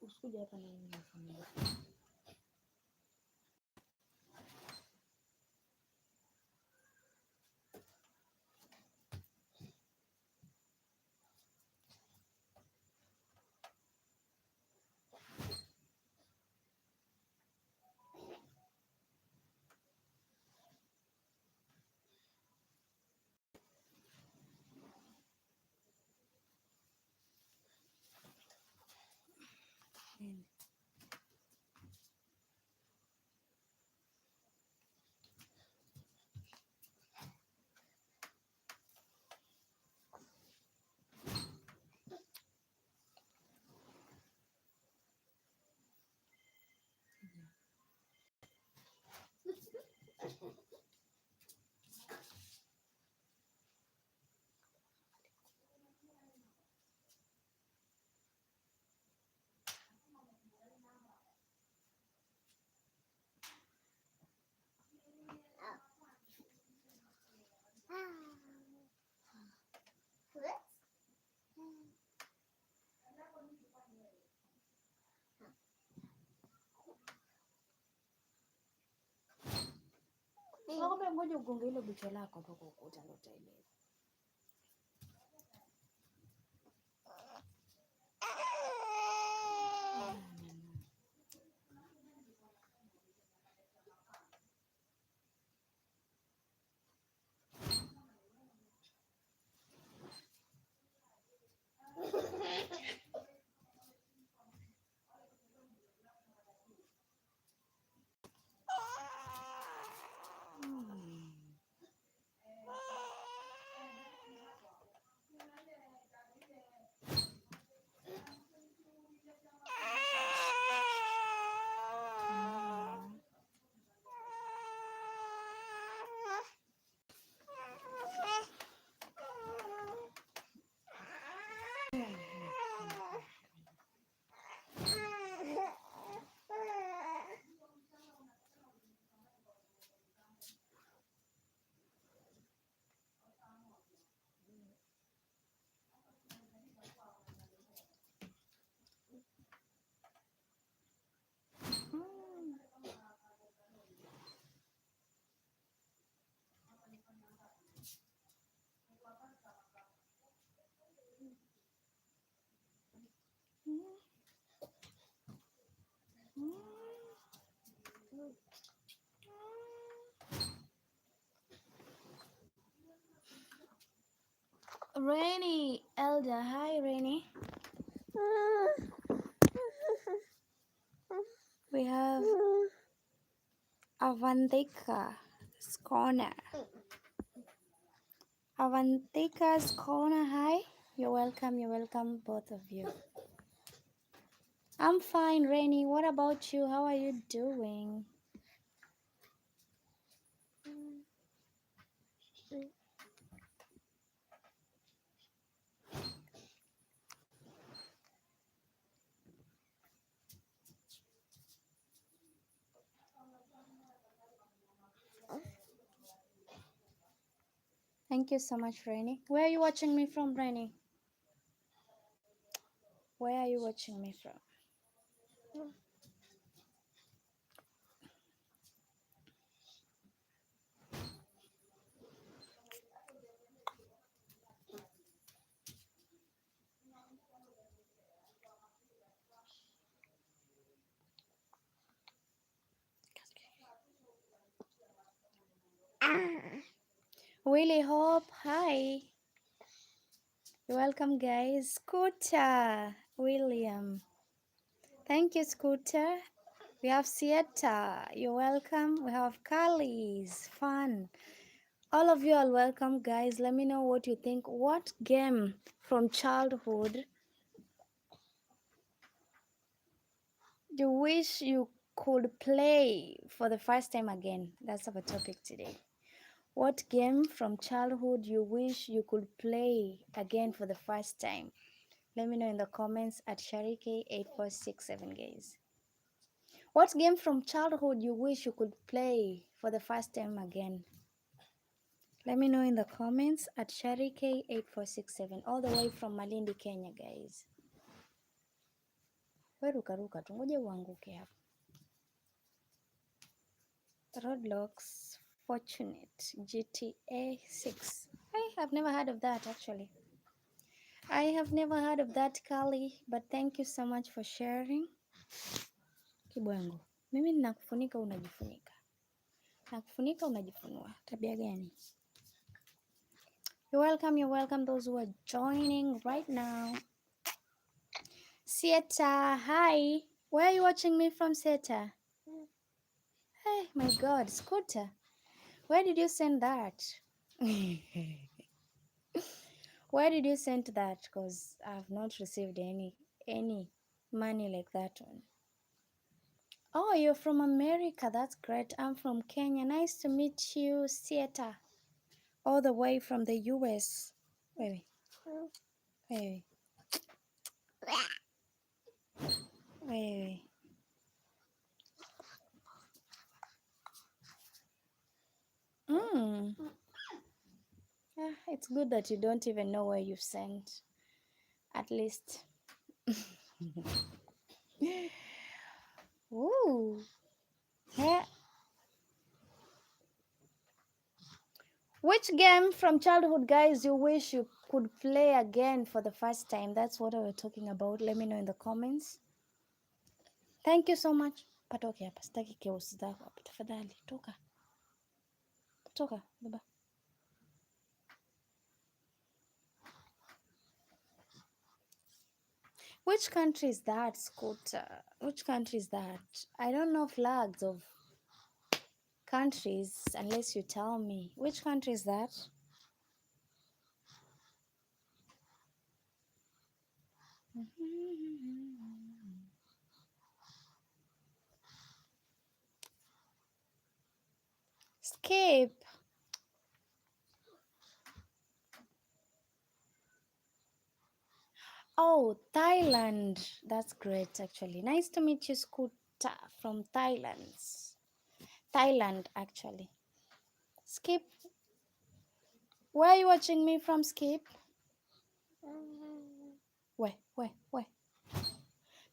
Usikuja hapa na mimi nafanya. Nakwambia ngoja ugonge hilo bicho lako hapo kwa ukuta ndio utaelewa. Rainy, Elder, hi Rainy. We have Avantika's Corner. Avantika's Corner, hi. You're welcome, both of you. I'm fine, Rainy. What about you? How are you doing? Thank you so much, Rainy. Where are you watching me from, Rainy? Where are you watching me from? Willie Hope, hi. You're welcome, guys. Scooter, William. Thank you, Scooter. We have Sieta. You're welcome. We have Carly's Fun. All of you are welcome, guys. Let me know what you think. What game from childhood you wish you could play for the first time again? That's our topic today. What game from childhood you wish you could play again for the first time? Let me know in the comments at Sharike8467, guys. What game from childhood you wish you could play for the first time again? Let me know in the comments at Sharike8467, all the way from Malindi, Kenya, guys. We rukaruka tu, ngoja uanguke hapa. Roblox Fortunate GTA 6. I have never heard of that actually. I have never heard of that, Kali, but thank you so much for sharing. Kibwangu, mimi ninakufunika unajifunika, nakufunika unajifunua. Tabia gani? You're welcome those who are joining right now. Sieta, hi. Where are you watching me from, Sieta? Hey, my God, Scooter. Where did you send that? Where did you send that? Because I've not received any money like that one. Oh, you're from America. That's great. I'm from Kenya. Nice to meet you, Sieta. All the way from the US. Wait. Yeah, it's good that you don't even know where you sent. At least. Ooh. Yeah. Which game from childhood, guys, you wish you could play again for the first time? That's what we're talking about. Let me know in the comments. Thank you so much. Patoke hapa, sitaki keusi zako hapa. Tafadhali, toka. Toka, baba. Which country is that, Scooter? Which country is that? I don't know flags of countries unless you tell me. Which country is that? Skip. Oh, Thailand. That's great, actually. Nice to meet you, Scooter, from Thailand. Thailand, actually. Skip. Where are you watching me from, Skip? We.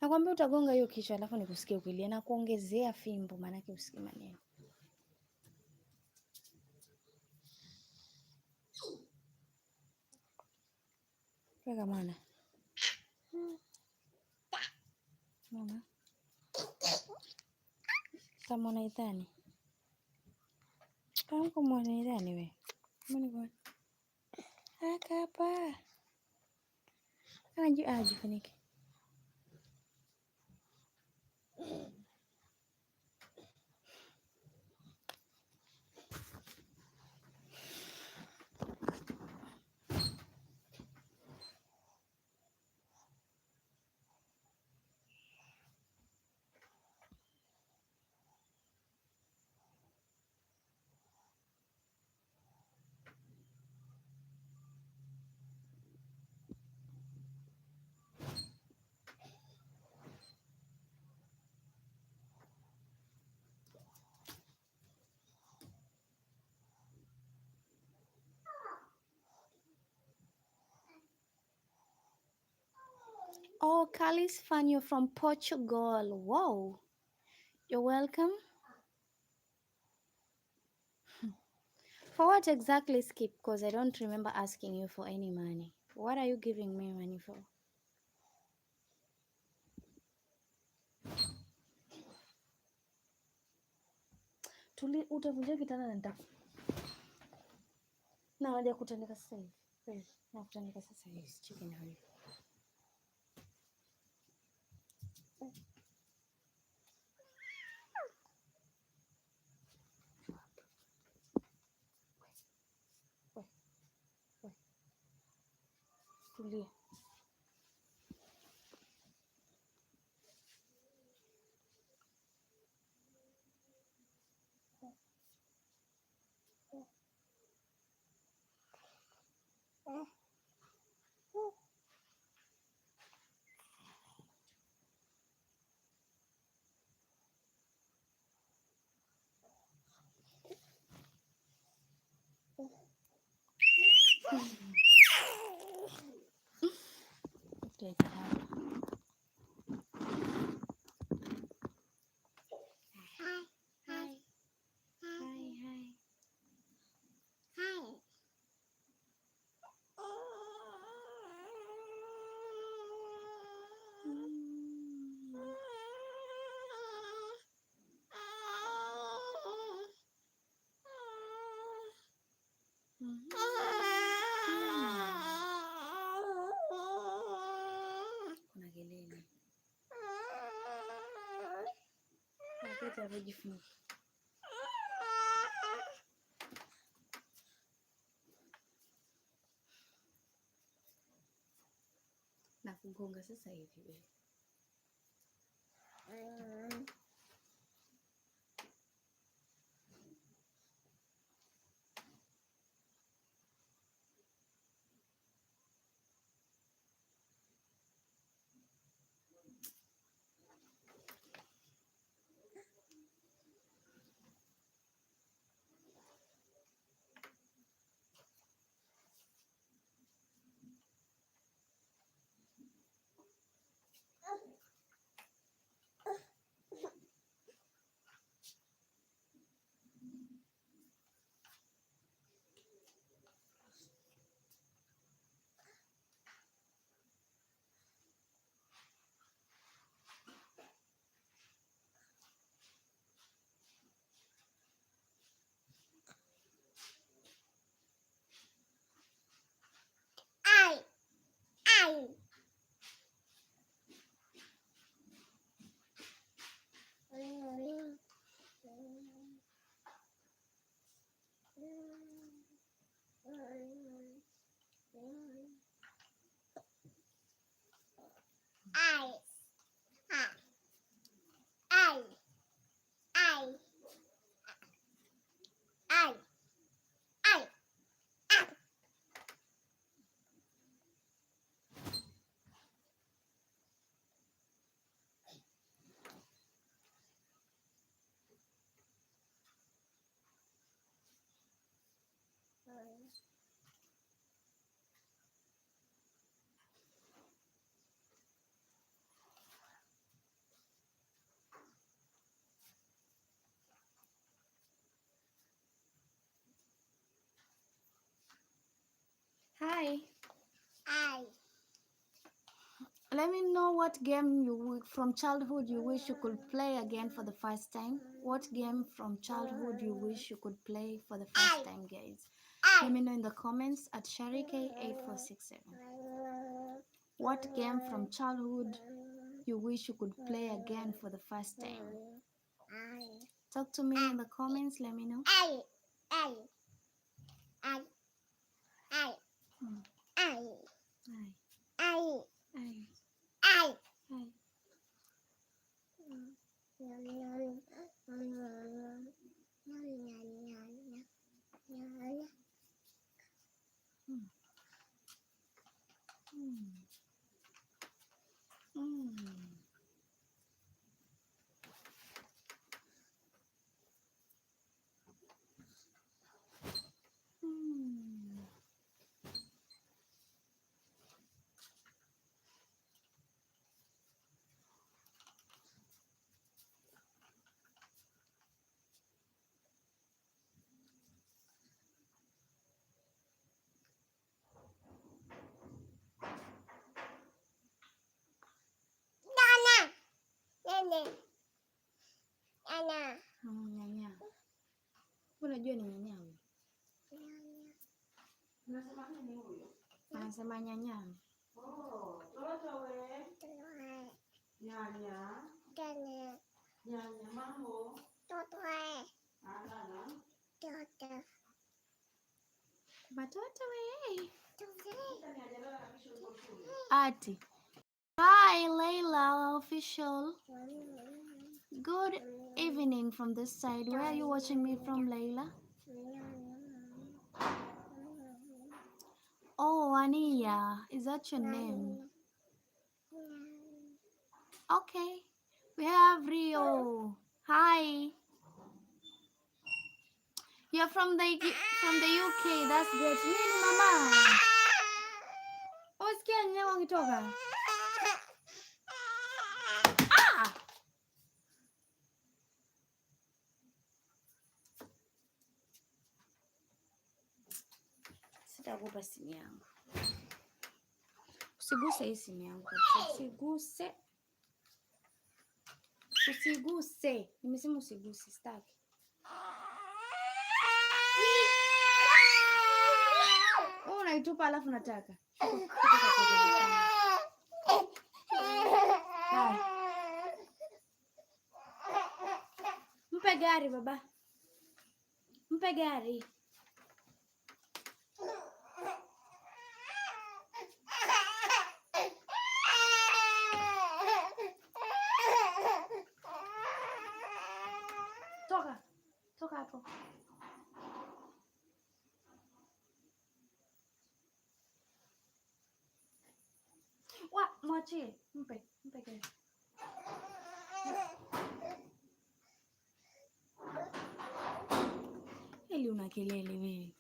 Nakwambia utagonga hiyo kichwa alafu nikusikie ukilia na kuongezea fimbo maanake usikie maneno. Weka mwana. Mama. Kama idhani. Kama idhani we. Mbona kwa? Haka hapa. Jifunike. Oh, Kali's fan, you're from Portugal. Wow. You're welcome. For what exactly, Skip? Because I don't remember asking you for any money. What are you giving me money for? Utavunja kitanda na nitaku. Na waje kutandika sasa hivi. Na kutandika sasa hivi. Chicken hurry. Tulia. Kuna kelele. Wakati amejifunga. Na kugonga sasa hivi. Hi. Let me know what game from childhood you wish you could play again for the first time. What game from childhood you wish you could play for the first time, guys? Let me know in the comments at Sharike8467. What game from childhood you wish you could play again for the first time? Talk to me in the comments. Let me know. Nyanya. Unajua ni nyanya huyo? Anasema nyanya. Nyanya. Nyanya mambo. Batoto we. Ati. Hi Layla official. Good evening from this side. Where are you watching me from, Layla? Oh, Ania, is that your name? Okay. We have Rio. Hi. You're from the UK. That's good. Nini mama? Wasikia nini wakitoka? Ah! Sitakupa simu yangu. Usiguse hii simu yangu kabisa. Usiguse. Usiguse. Nimesema usiguse, sitaki. unaitupa alafu nataka mpe gari baba, mpe gari. Toka hapo. Mwachie, mpe gari. Ili una kelele wewe.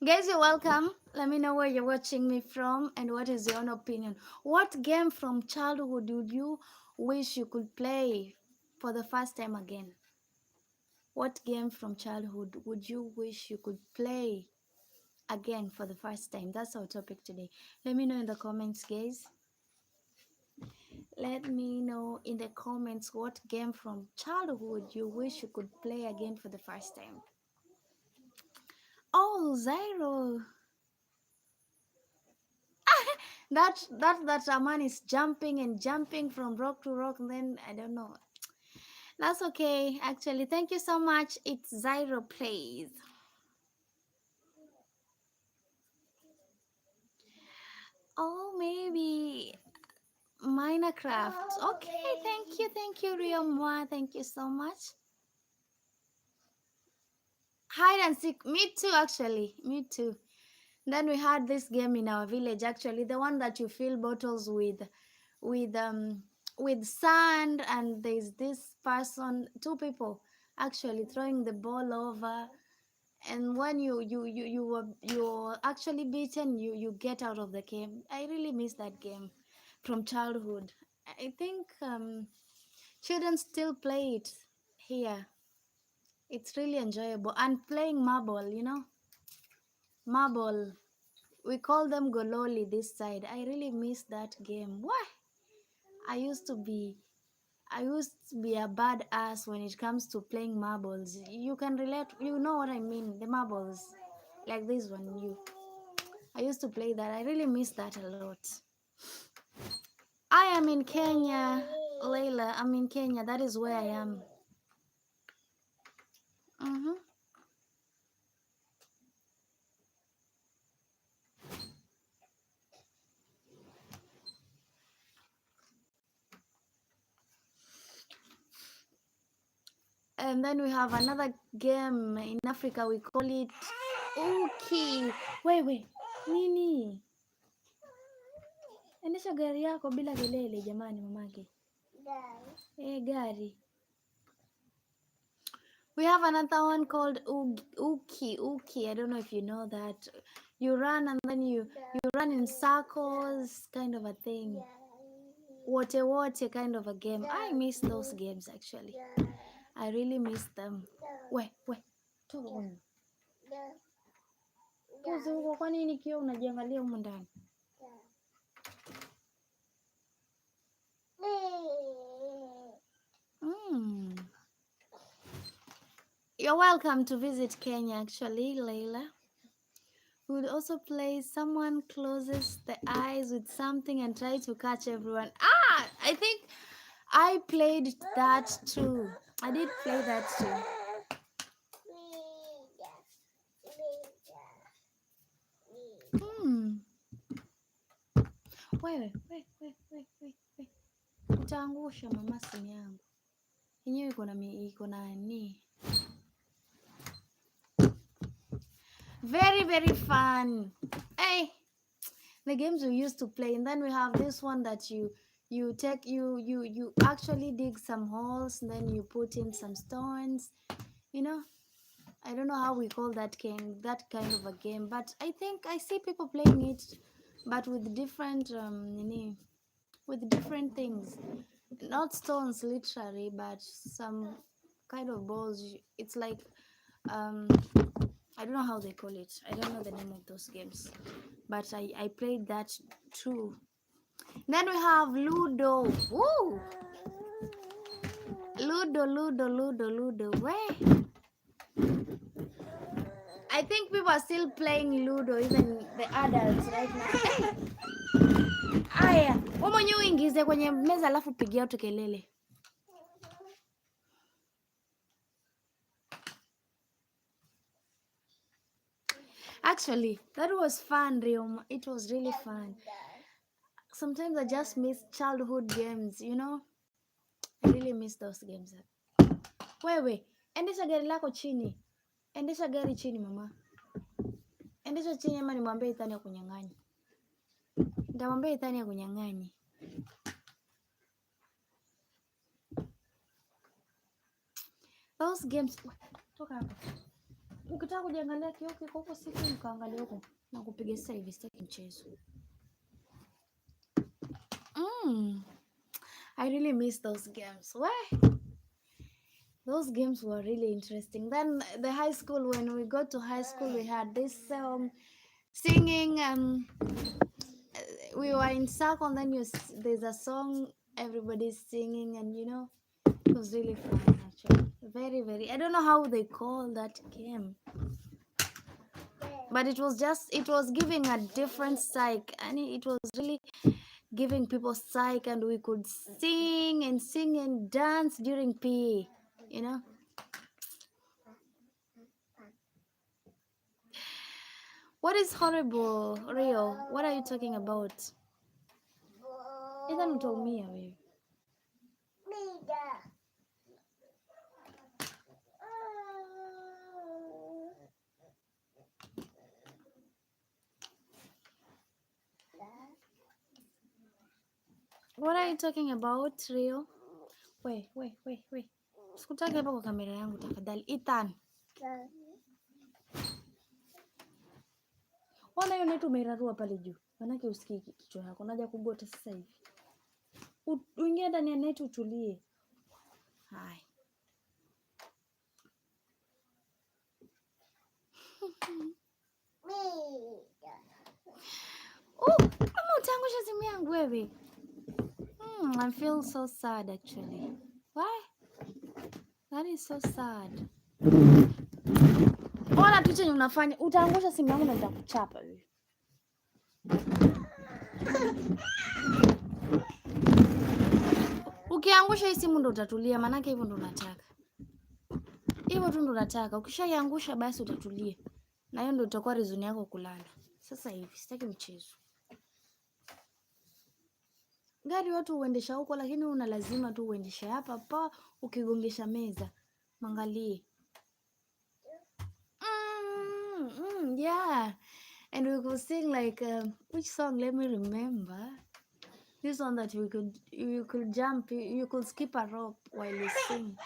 Guys, you're welcome. Let me know where you're watching me from and what is your own opinion. What game from childhood would you wish you could play for the first time again? What game from childhood would you wish you could play again for the first time? That's our topic today. Let me know in the comments, guys. Let me know in the comments what game from childhood you wish you could play again for the first time. Oh, Zyro. that man is jumping and jumping from rock to rock, and then I don't know. That's okay, actually. Thank you so much. It's Zyro Plays. Oh, maybe Minecraft. Okay, thank you, Riomwa. Thank you so much. Hide and seek. Me too, actually. Me too. Then we had this game in our village, actually, the one that you fill bottles with sand, and there's this person, two people actually throwing the ball over, and when you're actually beaten, you get out of the game. I really miss that game from childhood. I think children still play it here. It's really enjoyable. And playing marble, marble. We call them gololi this side. I really miss that game. Why? I used to be a badass when it comes to playing marbles. You can relate. You know what I mean? The marbles, like this one. I used to play that. I really miss that a lot. I am in Kenya, Layla. I'm in Kenya. That is where I am. And then we have another game in Africa. We call it Uki. Wait. Nini? Endesha gari yako bila kelele jamani mamake. Gari. We have another one called Uki. I don't know if you know that. You run and then you run in circles, kind of a thing. Water kind of a game. I miss those games actually. I really miss them. Wait. Puzi huko, kwa nini kio unajiangalia huko ndani? You're welcome to visit Kenya actually, Layla. We would also play someone closes the eyes with something and try to catch everyone. I think I played that too. I did play that too. Wait. Utaangusha mama simu yangu. Yenyewe iko na ni. Very, very fun. Hey, the games we used to play. And then we have this one that you actually dig some holes, and then you put in some stones. I don't know how we call that game, that kind of a game, but I think I see people playing it but with different with different things, not stones literally, but some kind of balls. It's like I don't know how they call it. I don't know the name of those games, but I played that too. Then we have Ludo. Woo! Ludo. Where? I think people are still playing Ludo, even the adults right now. Aya, wewe mwenyewe uingize kwenye meza alafu pigia tu kelele. Actually, that was fun, Rio. It was really fun. Sometimes I just miss childhood games, you know? I really miss those games. Wewe, endesha gari lako chini. Endesha gari chini mama. Endesha chini ama nimwambie Ithani akunyang'anye. Nitamwambia Ithani akunyang'anye. Those games. Toka hapa. Ukitaka kujiangalia kioo kiko huko siku mkaangalia huko na kupiga sasa hivi sitaki mchezo. I really miss those games. Why? Those games were really interesting. Then the high school, when we got to high school, we had this singing. We were in circle, and then there's a song everybody's singing, and you know, it was really fun actually. Very, very. I don't know how they call that game, but it was giving a different psych, and it was really giving people psych, and we could sing and dance during PE, you know. What is horrible, Rio? What are you talking about? Ethan utaumia wewe. What are you talking about, Rio? Wait. Sikutaki hapa kwa kamera yangu tafadhali. Ethan. Wana hiyo netu umeirarua pale juu. Manake usikii kichwa yako. Naja kugota sasa hivi. Uingie ndani ya netu utulie. Hai. Kama utaangusha simu yangu wewe. I feel so sad actually. Why? That is so sad. Ona tu chenye unafanya, utaangusha simu yangu na nitakuchapa wewe. Ukiangusha hii simu ndo utatulia, manake hivyo ndo unataka. Hivyo tu ndo unataka. Ukishaiangusha basi utatulia. Na hiyo ndo itakuwa reason yako kulala. Sasa hivi sitaki mchezo. Gari watu uendesha huko, lakini una lazima tu uendesha hapa pa ukigongesha meza. Mangalie. Yeah. And we could sing like which song? Let me remember. This one that you could jump, you could skip a rope while you sing.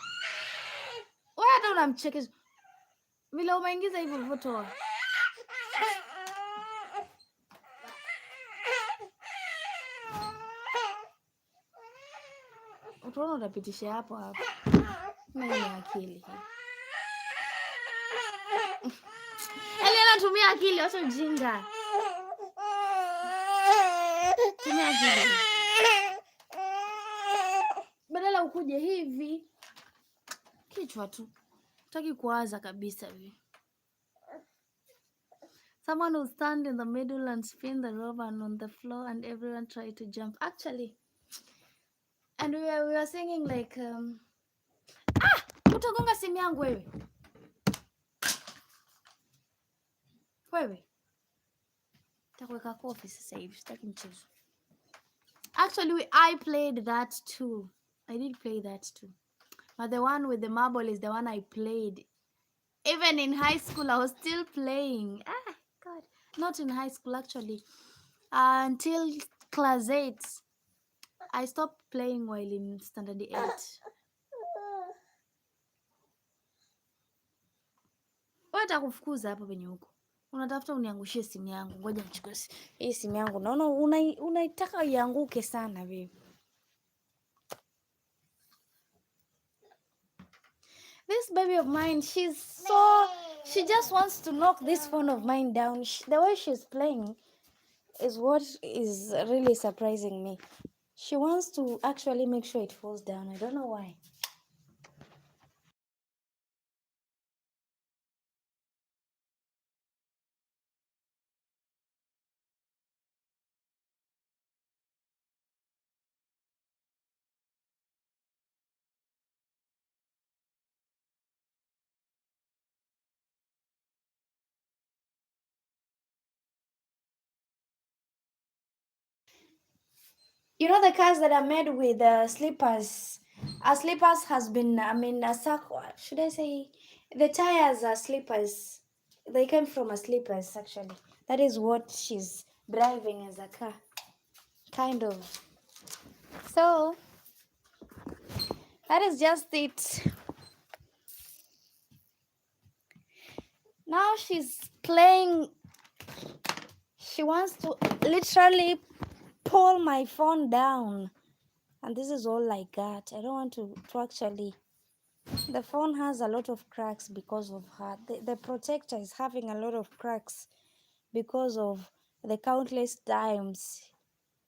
Wewe hata unamchekesha. Vile umeingiza hivyo voto. Utaona utapitisha hapo. Mimi ni akili. Eli anatumia akili, acha ujinga. Tumia akili. Badala ukuje hivi. Kichwa tu. Taki kuwaza kabisa hivi. Someone will stand in the middle and spin the rope and on the floor and everyone try to jump. Actually, and we were singing like utagonga simu yangu wewe. Wewe. Takuweka kofi sasa hivi, sitaki mchezo. Actually, I played that too. I did play that too. But the one with the marble is the one I played. Even in high school, I was still playing. God. Not in high school, actually. Until class 8. I stopped playing while in standard 8. Wewe utakufukuza hapo penye huko. Unatafuta uniangushie simu yangu. Ngoja nichukue hii simu yangu. Naona unaitaka ianguke sana baby. This baby of mine, she just wants to knock this phone of mine down. The way she's playing is what is really surprising me. She wants to actually make sure it falls down. I don't know why. You know the cars that are made with slippers. Slippers has been, a circle. Should I say, the tires are slippers. They came from a slippers actually. That is what she's driving as a car, kind of. So that is just it. Now she's playing. She wants to literally pull my phone down, and this is all I got. I don't want to actually. The phone has a lot of cracks because of her. The protector is having a lot of cracks because of the countless times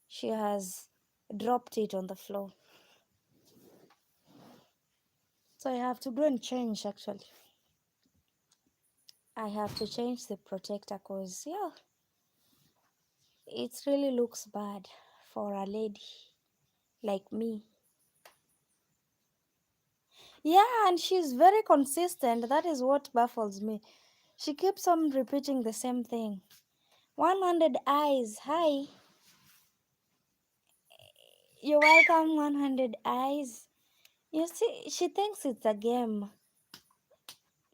she has dropped it on the floor. So I have to go and change actually. I have to change the protector because, yeah, it really looks bad for a lady like me. Yeah, and she's very consistent. That is what baffles me. She keeps on repeating the same thing. 100 eyes. Hi. You're welcome, 100 eyes. You see, she thinks it's a game.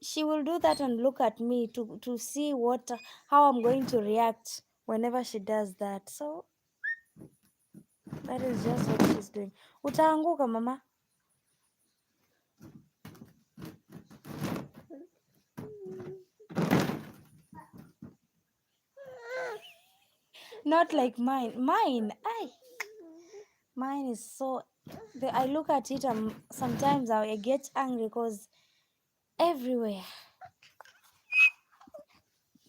She will do that and look at me to see how I'm going to react whenever she does that. So that is just what she's doing. Utaanguka mama. Not like mine. Mine is so. I look at it and sometimes I get angry because everywhere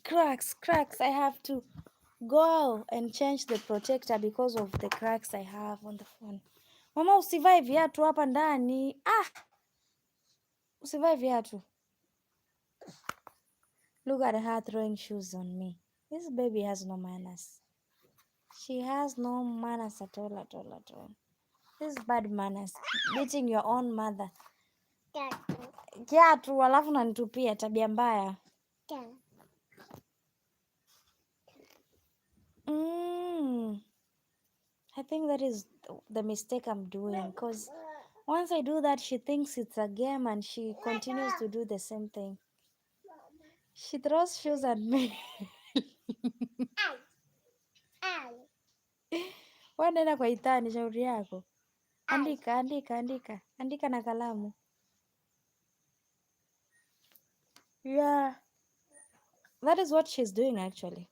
cracks. I have to go and change the protector because of the cracks I have on the phone. Mama, usivae viatu hapa ndani. Usivae viatu. Look at her throwing shoes on me. This baby has no manners. She has no manners at all. This is bad manners. Beating your own mother. Kiatu alafu nanitupia, tabia mbaya. I think that is the mistake I'm doing because once I do that, she thinks it's a game and she continues to do the same thing. She throws shoes at me. Wewe nenda kwa itani, shauri yako. Andika na kalamu. Yeah, that is what she's doing actually.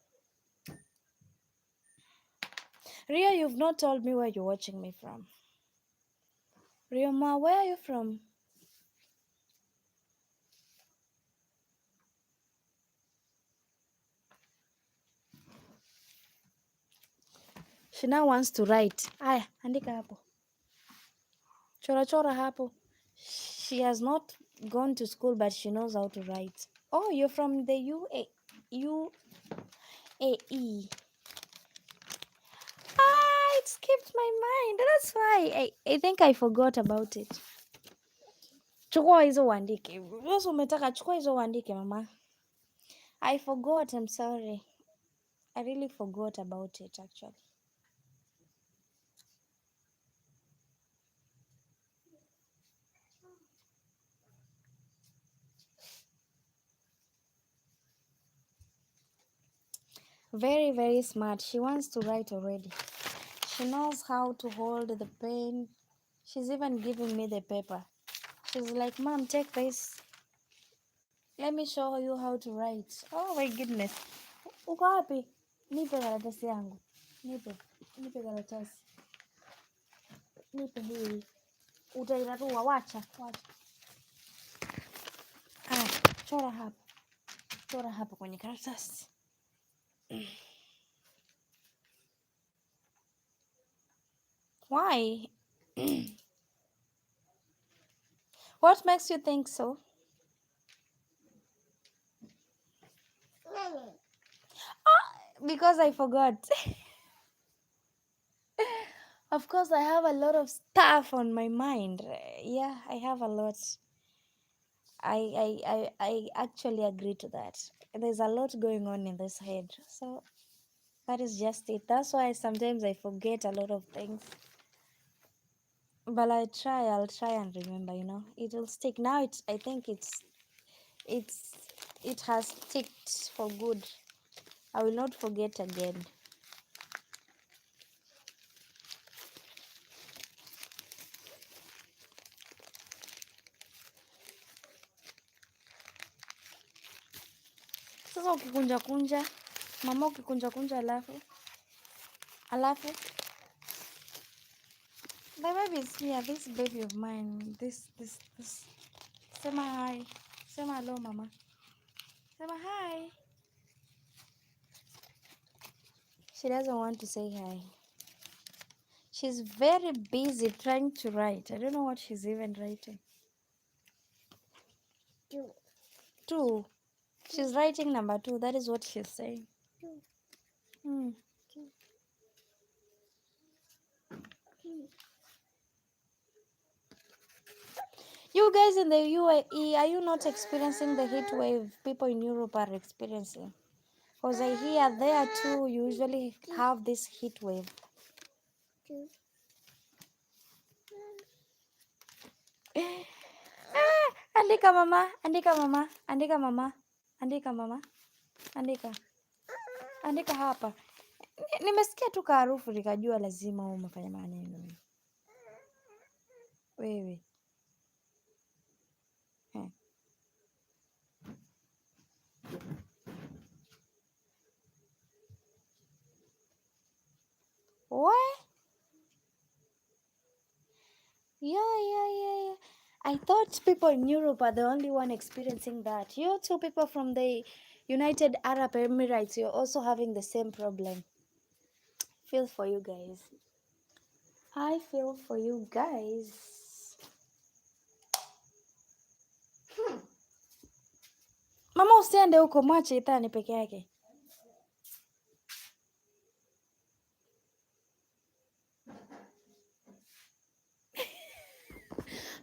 Ria, you've not told me where you're watching me from. Rioma, where are you from? She now wants to write. Aya, andika hapo. Chora hapo. She has not gone to school, but she knows how to write. Oh, you're from the UAE. It skipped my mind. That's why I think I forgot about it. Chukua hizo uandike. Wewe umetaka chukua hizo uandike mama. I forgot, I'm sorry. I really forgot about it actually. Very, very smart. She wants to write already. She knows how to hold the pen. She's even giving me the paper. She's like, Mom, take this. Let me show you how to write. Oh my goodness. Uko wapi? Nipe karatasi yangu. Nipe karatasi. Nipe hii. Utairarua, wacha. Chora hapa. Chora hapa kwenye karatasi. Why? What makes you think so? Because I forgot. Of course, I have a lot of stuff on my mind. Yeah, I have a lot. I actually agree to that. There's a lot going on in this head. So that is just it. That's why sometimes I forget a lot of things. But I'll try and remember, It will stick. Now I think it has sticked for good. I will not forget again. Sasa ukikunja kunja, mama ukikunja kunja alafu the baby is here, this baby of mine, this. Sema hi. Sema hello, mama. Sema hi. She doesn't want to say hi. She's very busy trying to write. I don't know what she's even writing. Two. She's writing number 2. That is what she's saying. You guys in the UAE, are you not experiencing the heat wave people in Europe are experiencing? Because I hear there too, you usually have this heat wave. Andika mama, andika mama, andika mama, andika mama, andika hapa. Nimesikia tu harufu nikajua lazima umefanya maneno wewe. What? Yeah. I thought people in Europe are the only one experiencing that. You two people from the United Arab Emirates, you're also having the same problem. Feel for you guys. I feel for you guys. Mama, usiende huko, mwache Ithani peke yake.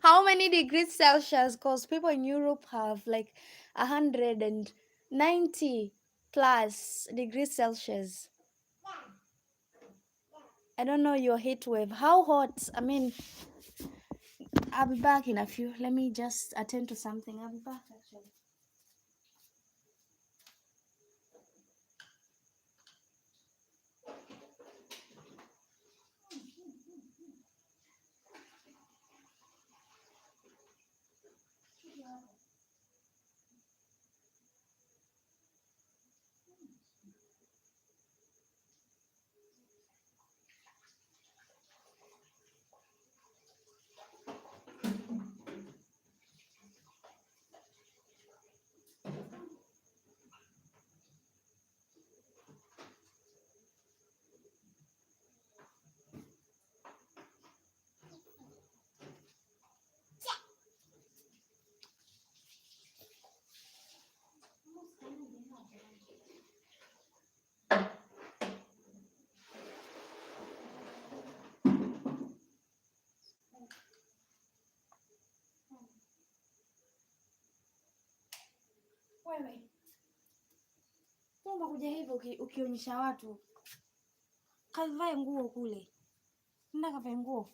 How many degrees Celsius? Because people in Europe have like 190 plus degrees Celsius. I don't know your heat wave. How hot? I mean, I'll be back in a few. Let me just attend to something. I'll be back actually. Wewe umekuja hivyo ukionyesha watu, kavae nguo kule, nenda kavae nguo,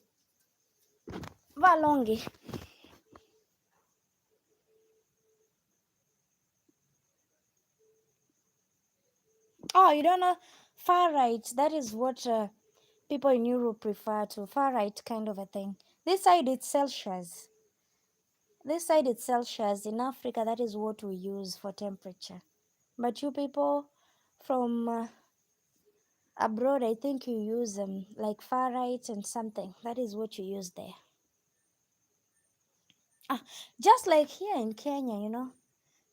vaa longi. Oh, you don't know Fahrenheit? That is what people in Europe prefer to. Fahrenheit kind of a thing. This side it's Celsius. This side it's Celsius. In Africa, that is what we use for temperature. But you people from abroad, I think you use like Fahrenheit and something. That is what you use there. Ah, just like here in Kenya,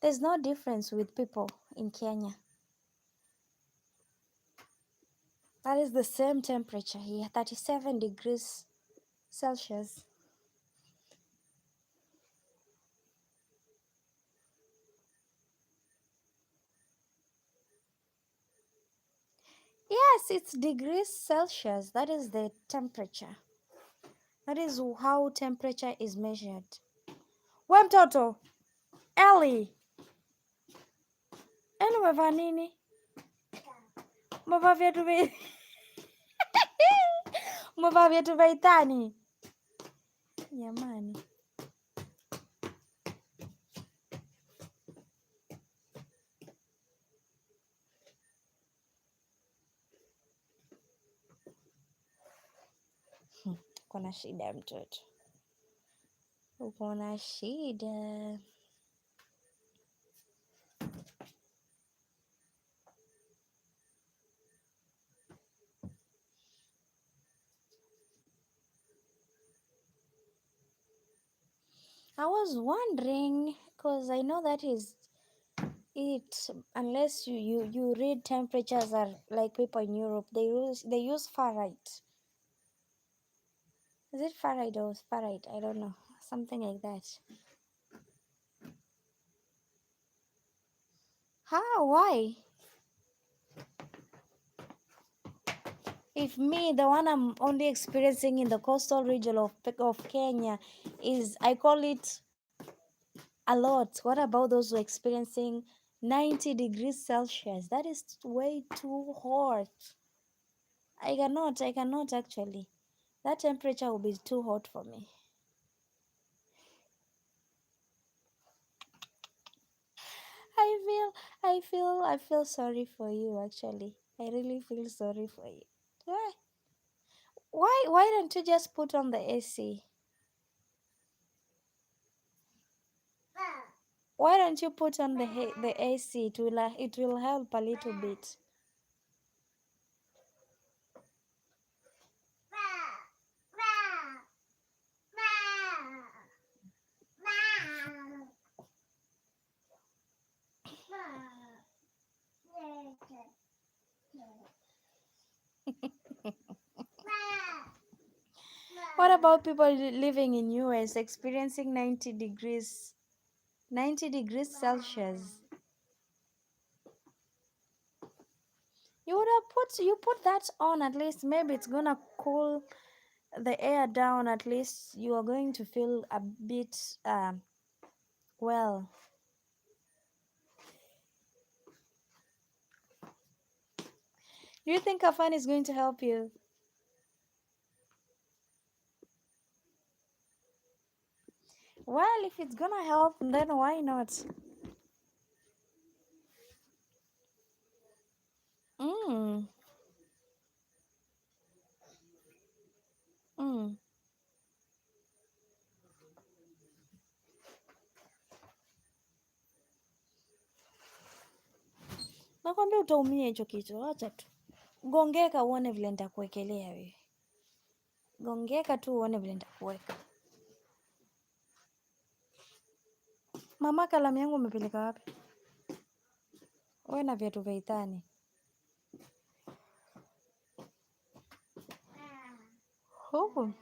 there's no difference with people in Kenya. That is the same temperature here, 37 degrees Celsius. Yes, it's degrees Celsius. That is the temperature. That is how temperature is measured. We mtoto Ellie, yaani umevaa nini? Umevaa viatu vya umevaa viatu vya itani jamani. Kuna shida mtoto, uko na shida. I was wondering because I know that is it. Unless you read temperatures are like people in Europe, they use Fahrenheit. Is it Fahrenheit or Fahrenheit? I don't know. Something like that. How? Why? If me, the one I'm only experiencing in the coastal region of Kenya, is I call it a lot. What about those who are experiencing 90 degrees Celsius? That is way too hot. I cannot actually. That temperature will be too hot for me. I feel sorry for you actually. I really feel sorry for you. Why? Why don't you just put on the AC? Why don't you put on the AC? It will help a little bit. What about people living in US experiencing 90 degrees Celsius? You put that on at least. Maybe it's gonna cool the air down. At least you are going to feel a bit well. Do you think a fan is going to help you? Well, if it's gonna help, then why not? Mm, mm. Nakwambia utaumia hicho kichwa. Acha tu gongeka, uone vile nitakuwekelea wewe. Gongeka tu uone vile nitakuweka. Mama, kalamu yangu umepeleka wapi? Wewe na viatu vya itani. Oh.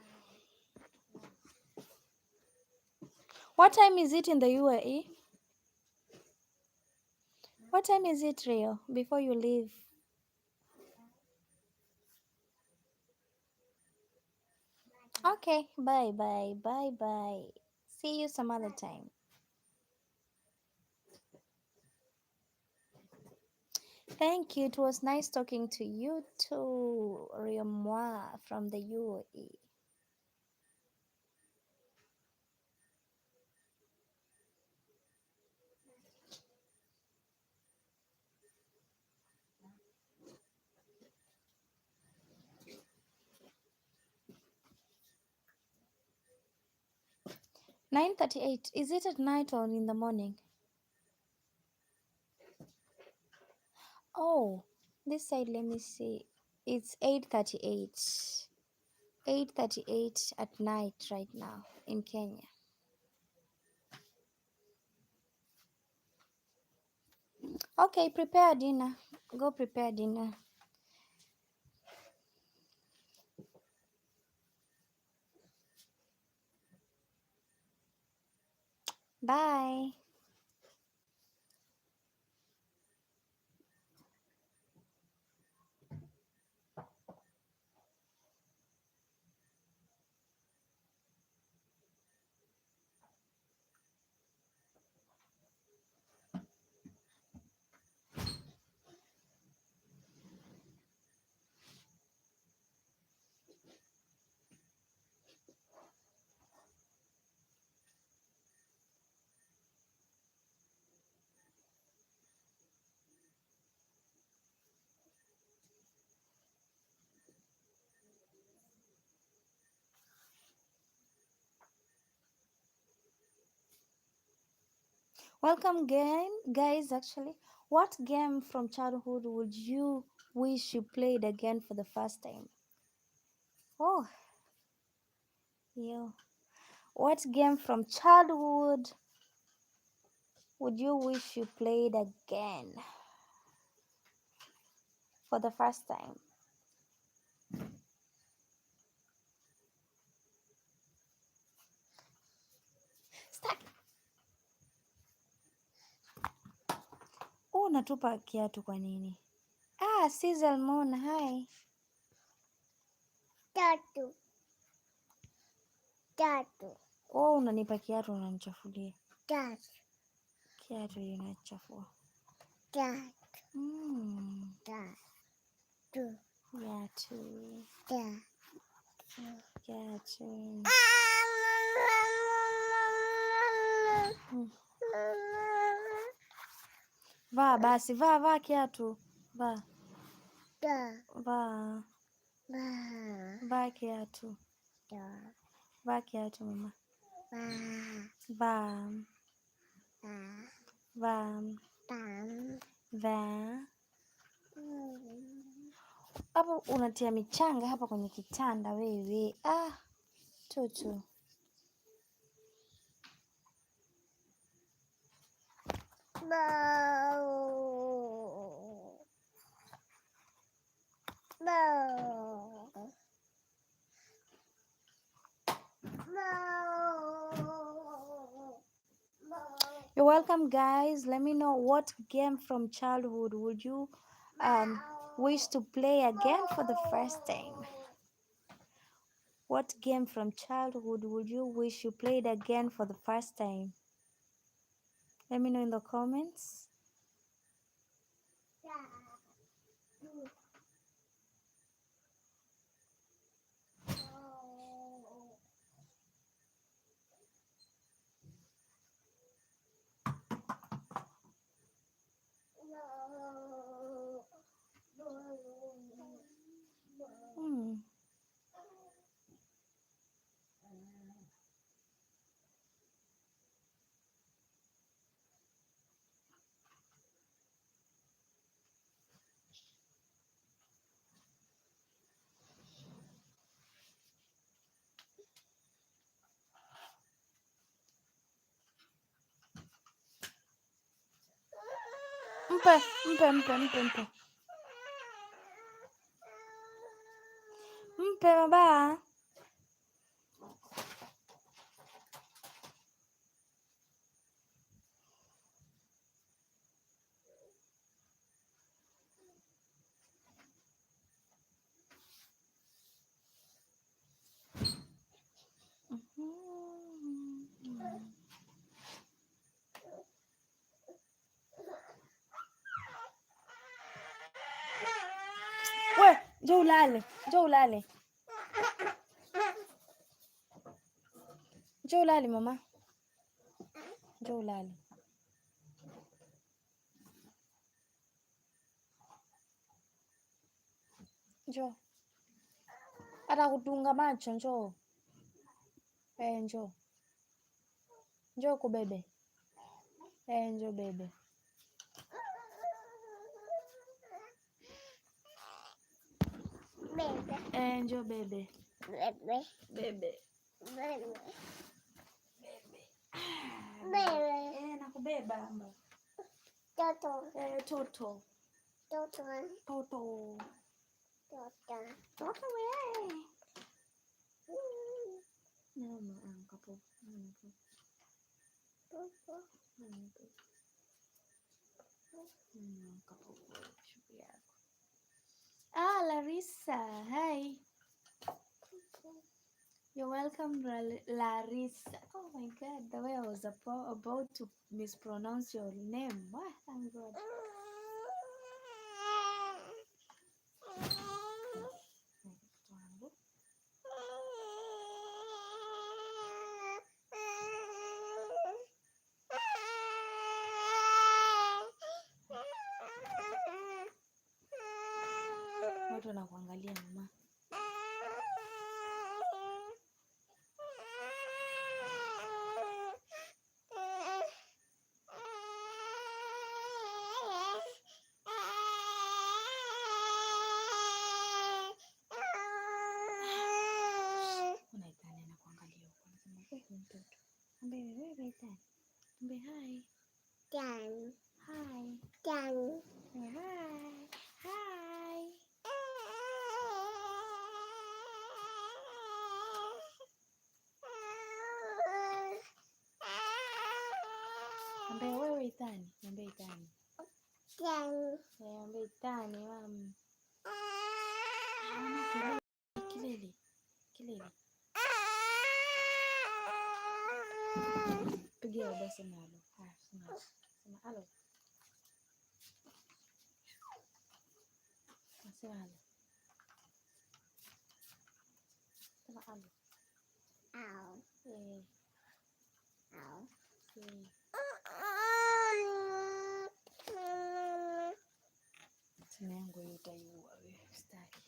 What time is it in the UAE? What time is it, Rio, before you leave? Okay, bye bye, bye bye. See you some other time. Thank you. It was nice talking to you too, Rio Moi from the UAE. 9:38. Is it at night or in the morning? Oh, this side, let me see. It's 8:38. 8:38 at night right now in Kenya. Okay, prepare dinner. Go prepare dinner. Bye. Welcome game, guys. Actually, what game from childhood would you wish you played again for the first time? Oh, yeah. What game from childhood would you wish you played again for the first time? Start. Oh, natupa kiatu kwa nini? Ah, Sizzle Moon, hi. Tatu. Tatu. Oh, unanipa kiatu unanichafulia. Tatu. Kiatu inachafua. Tatu. Tatu. Tatu. Kiatu. Tatu. Kiatu. Vaa basi, vaa kiatu. Vaa. Vaa. Vaa kiatu. Vaa kiatu mama. Vaa. Vaa. Vaa. Hapo unatia michanga hapa kwenye kitanda wewe. Ah, toto. You're welcome, guys. Let me know what game from childhood would you wish to play again for the first time. What game from childhood would you wish you played again for the first time? Let me know in the comments. Mpe. Mpe baba. We, njoo ulale. Njoo ulale. Njoo ulale mama. Njoo ulale. Njoo. Hata kutunga macho njoo. Njoo. Njoo kubebe. Njoo bebe. Njoo bebe. Bebe. Nakubeba amba. Toto. Toto. Toto. Toto. Toto wewe. Mama ankapo. Toto. Ankapo. Shughuli yako. Larissa. Hi. You're welcome, Larissa. Oh my God, the way I was about to mispronounce your name. Wow, thank God. Watu wanakuangalia mama. Hi. Dan. Hi. Dan. Hi. Hi. Ambe wewe Itani. Ambe Itani. Dan. Ambe Itani mama. Kilele. Kilele. Pigia basi nalo. Sema halo. Sema halo. Sema halo. Au. Au. Simu yangu itaiua wewe. Staki.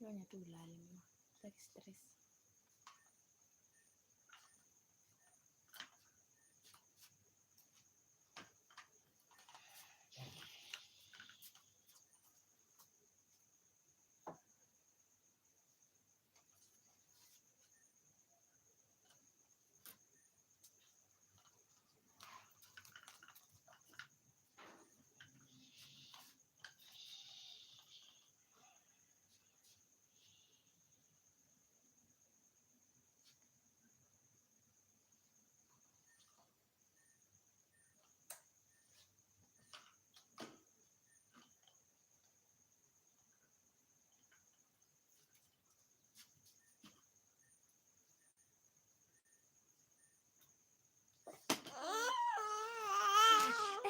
Nyonya tu ulale mama. Sitaki stress.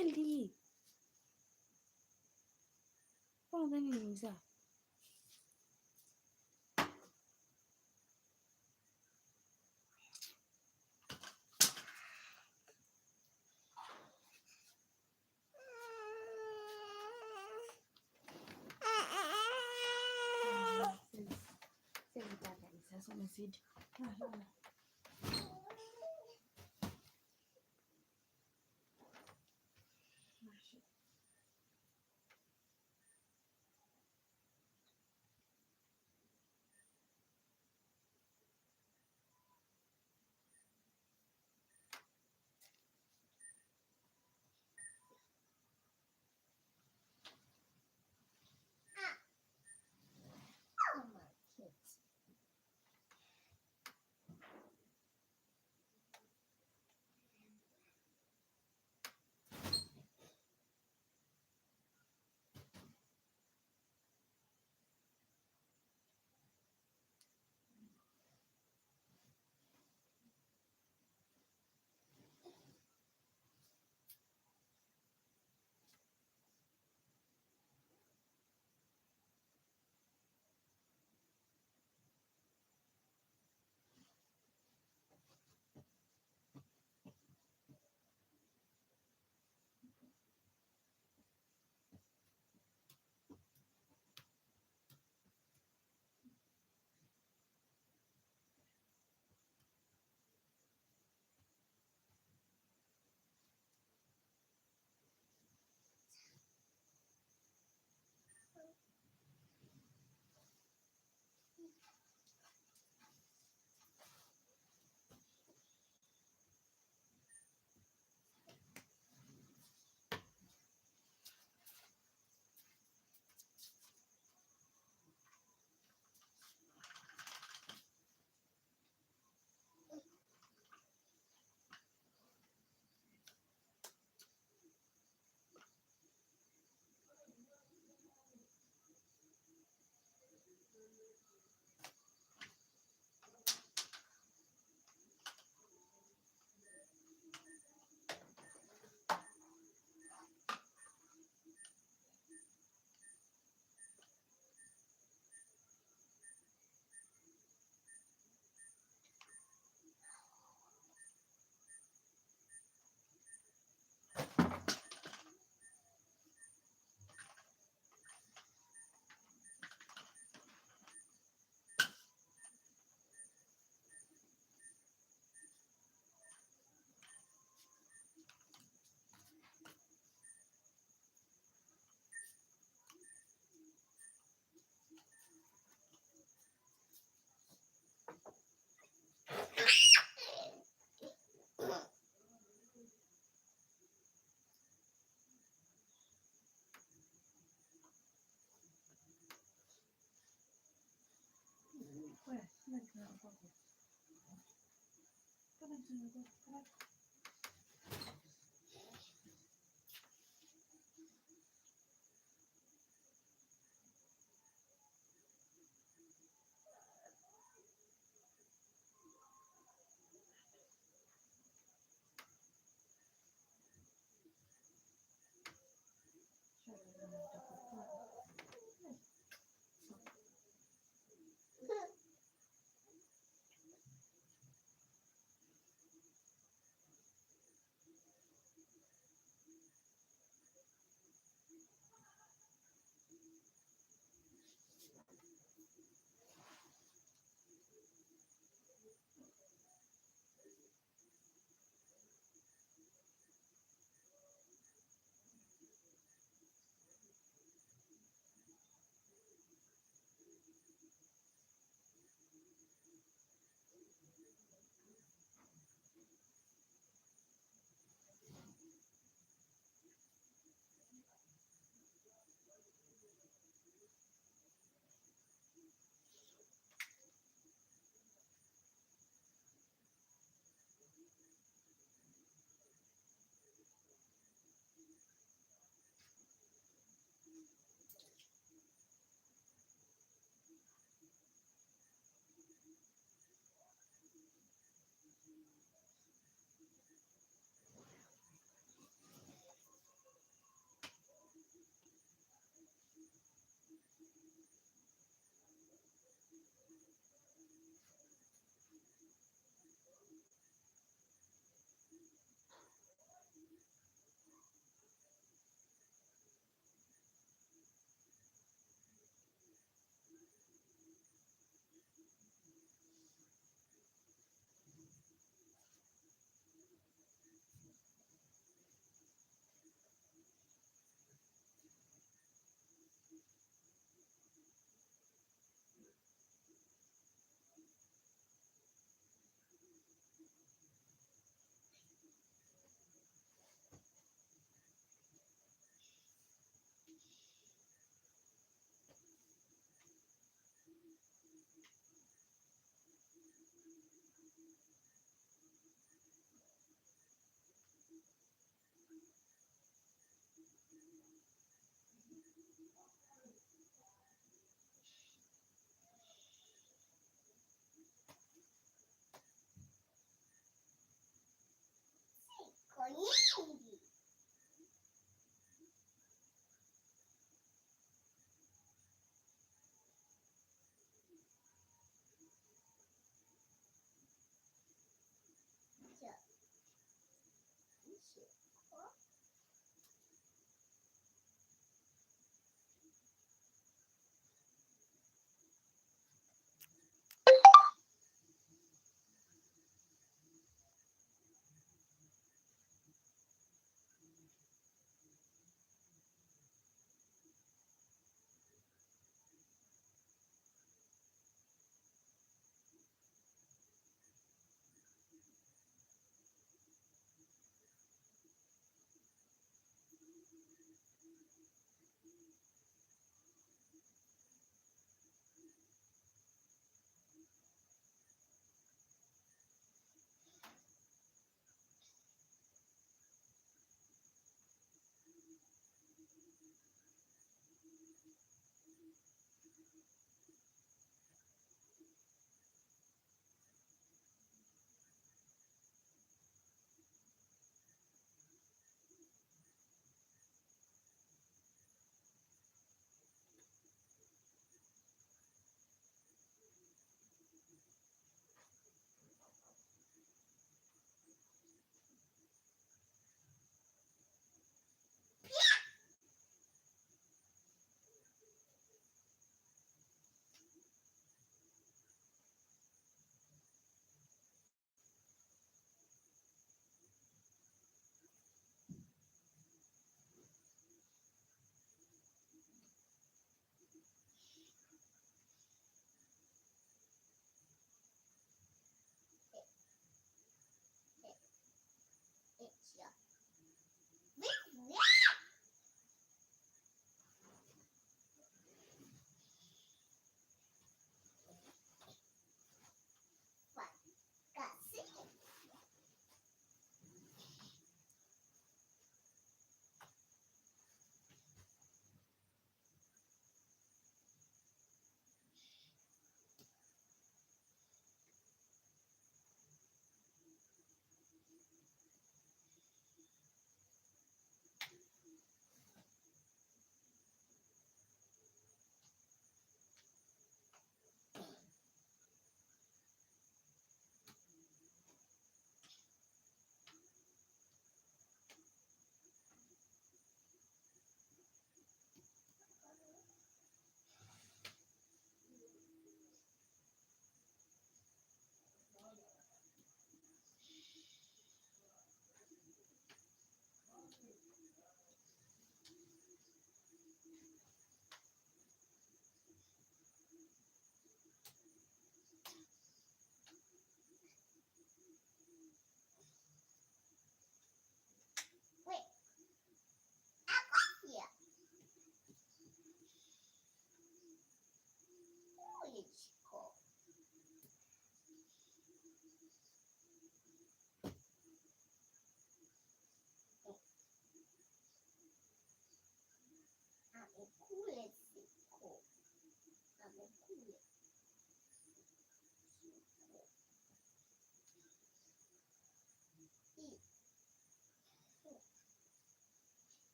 Eli. Mbona unadhani nimemzaa? Sasa umezidi.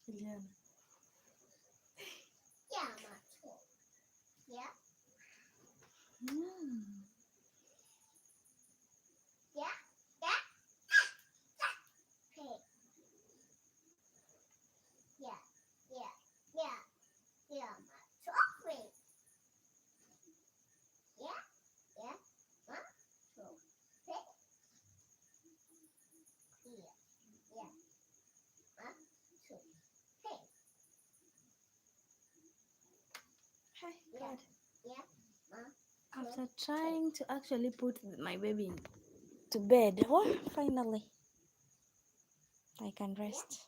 Juliana. Mm. Hi, God. After trying to actually put my baby in to bed. Oh, finally, I can rest.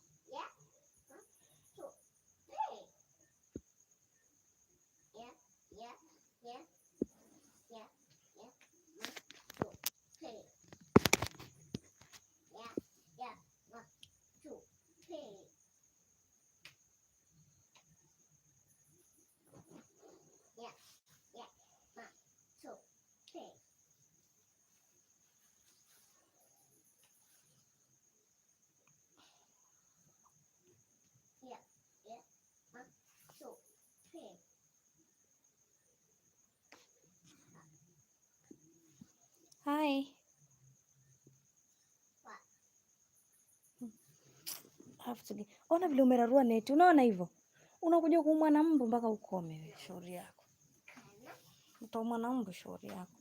Hi. Ona vile umerarua neti, unaona hivyo? Unakuja kuumwa na mbu mpaka ukome. Shauri yako, utaumwa na mbu, shauri yako.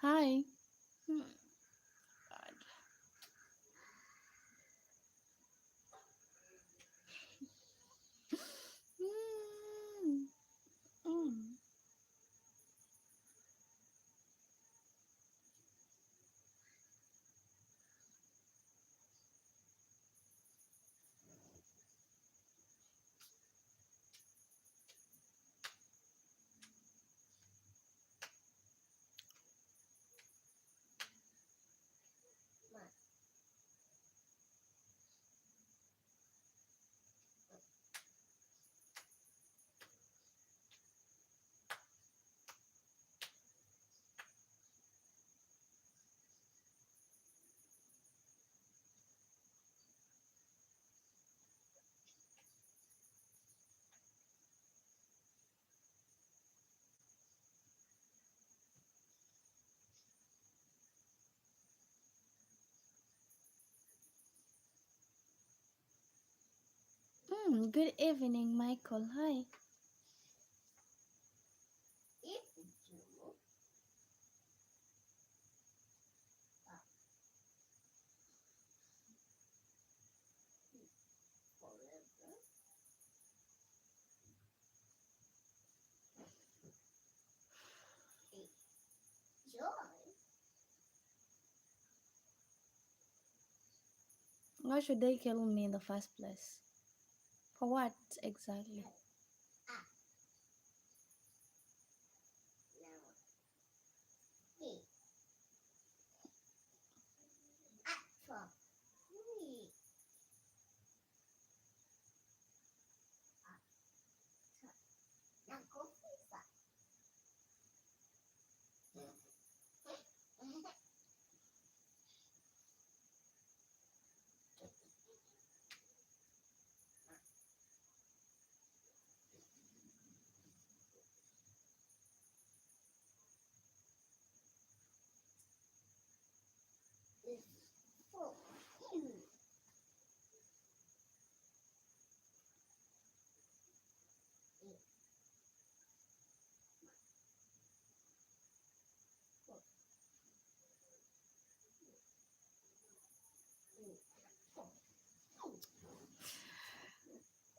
Hi. God. Mm. Good evening, Michael. Hi. Why should they kill me in the first place? For what exactly?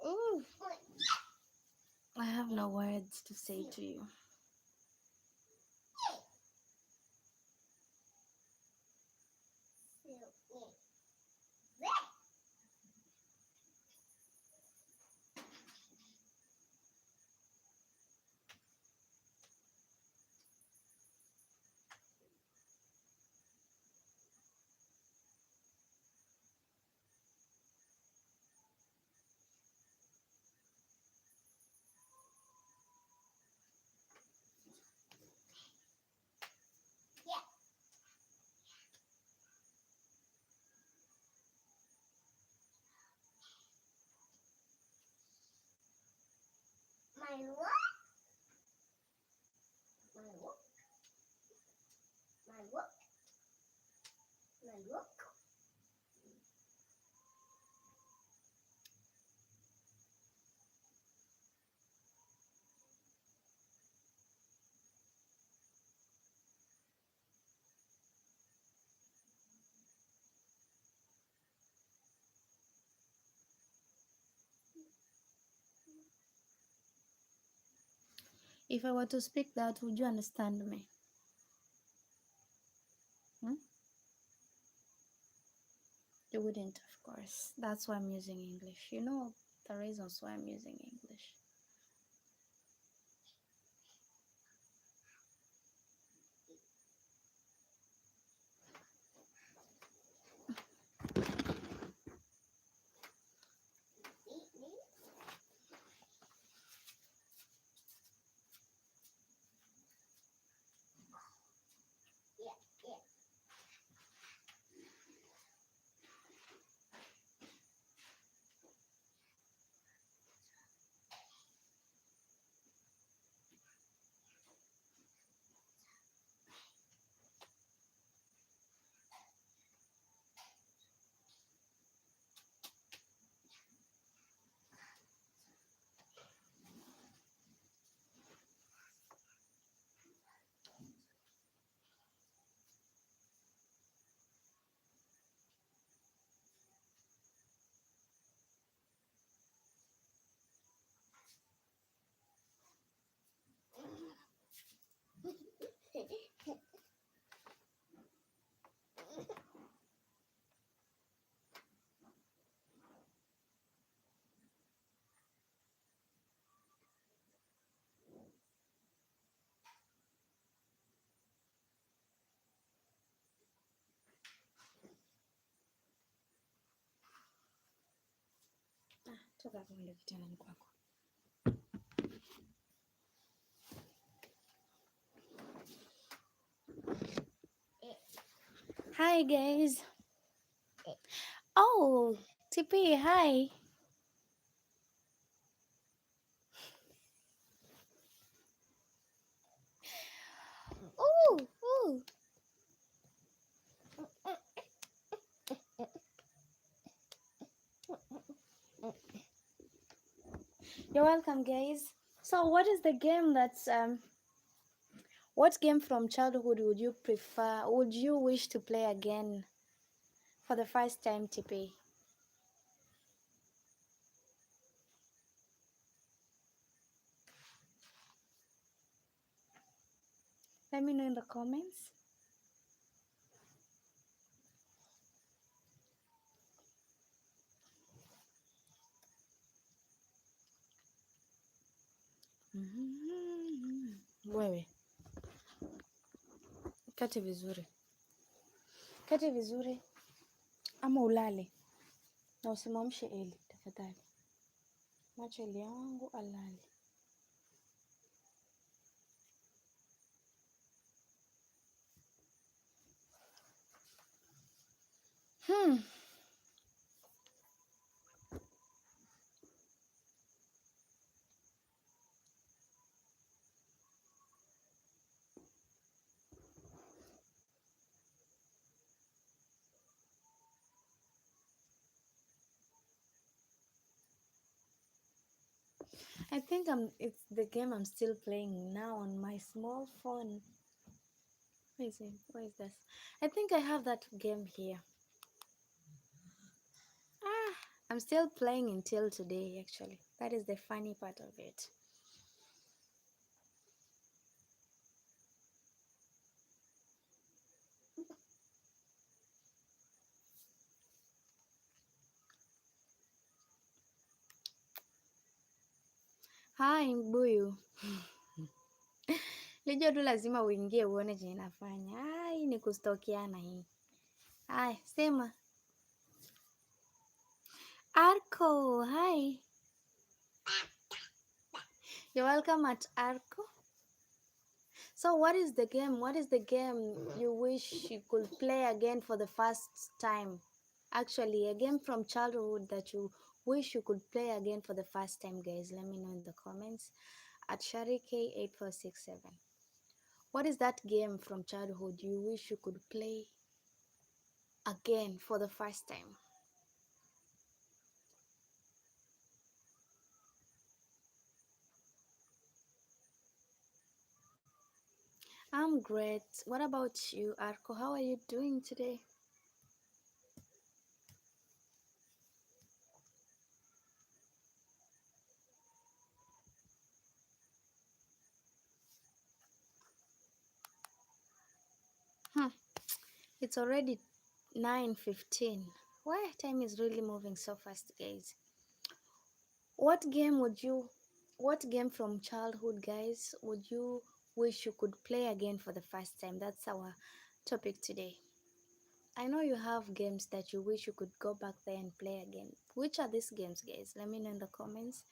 Ooh, I have no words to say to you. If I were to speak that, would you understand me? Hmm? You wouldn't, of course. That's why I'm using English. You know the reasons why I'm using English. Toka hapo ndio kitandani kwako. Hi guys. Oh, TP, hi. Ooh, ooh. You're welcome, guys. So, what is the game that's what game from childhood would you prefer? Would you wish to play again for the first time, TP? Let me know in the comments. Wewe kati vizuri, kati vizuri ama ulale na usimamshe Eli tafadhali. Macho Eli yangu alale. Hmm. I think it's the game I'm still playing now on my small phone. Where is it? Where is this? I think I have that game here. Ah, I'm still playing until today actually. That is the funny part of it. Hi Mbuyu. Lijua tu lazima uingie uone chenye nafanya. Ai, ni kustokiana hii. Ai, sema. Arco, hi. You're welcome at Arco. So what is the game? What is the game you wish you could play again for the first time? Actually, a game from childhood that you wish you could play again for the first time, guys. Let me know in the comments at Sharike8467. What is that game from childhood you wish you could play again for the first time? I'm great. What about you, Arco? How are you doing today? Hmm. It's already 9:15. Why time is really moving so fast, guys? What game would you what game from childhood, guys, would you wish you could play again for the first time? That's our topic today. I know you have games that you wish you could go back there and play again. Which are these games, guys? Let me know in the comments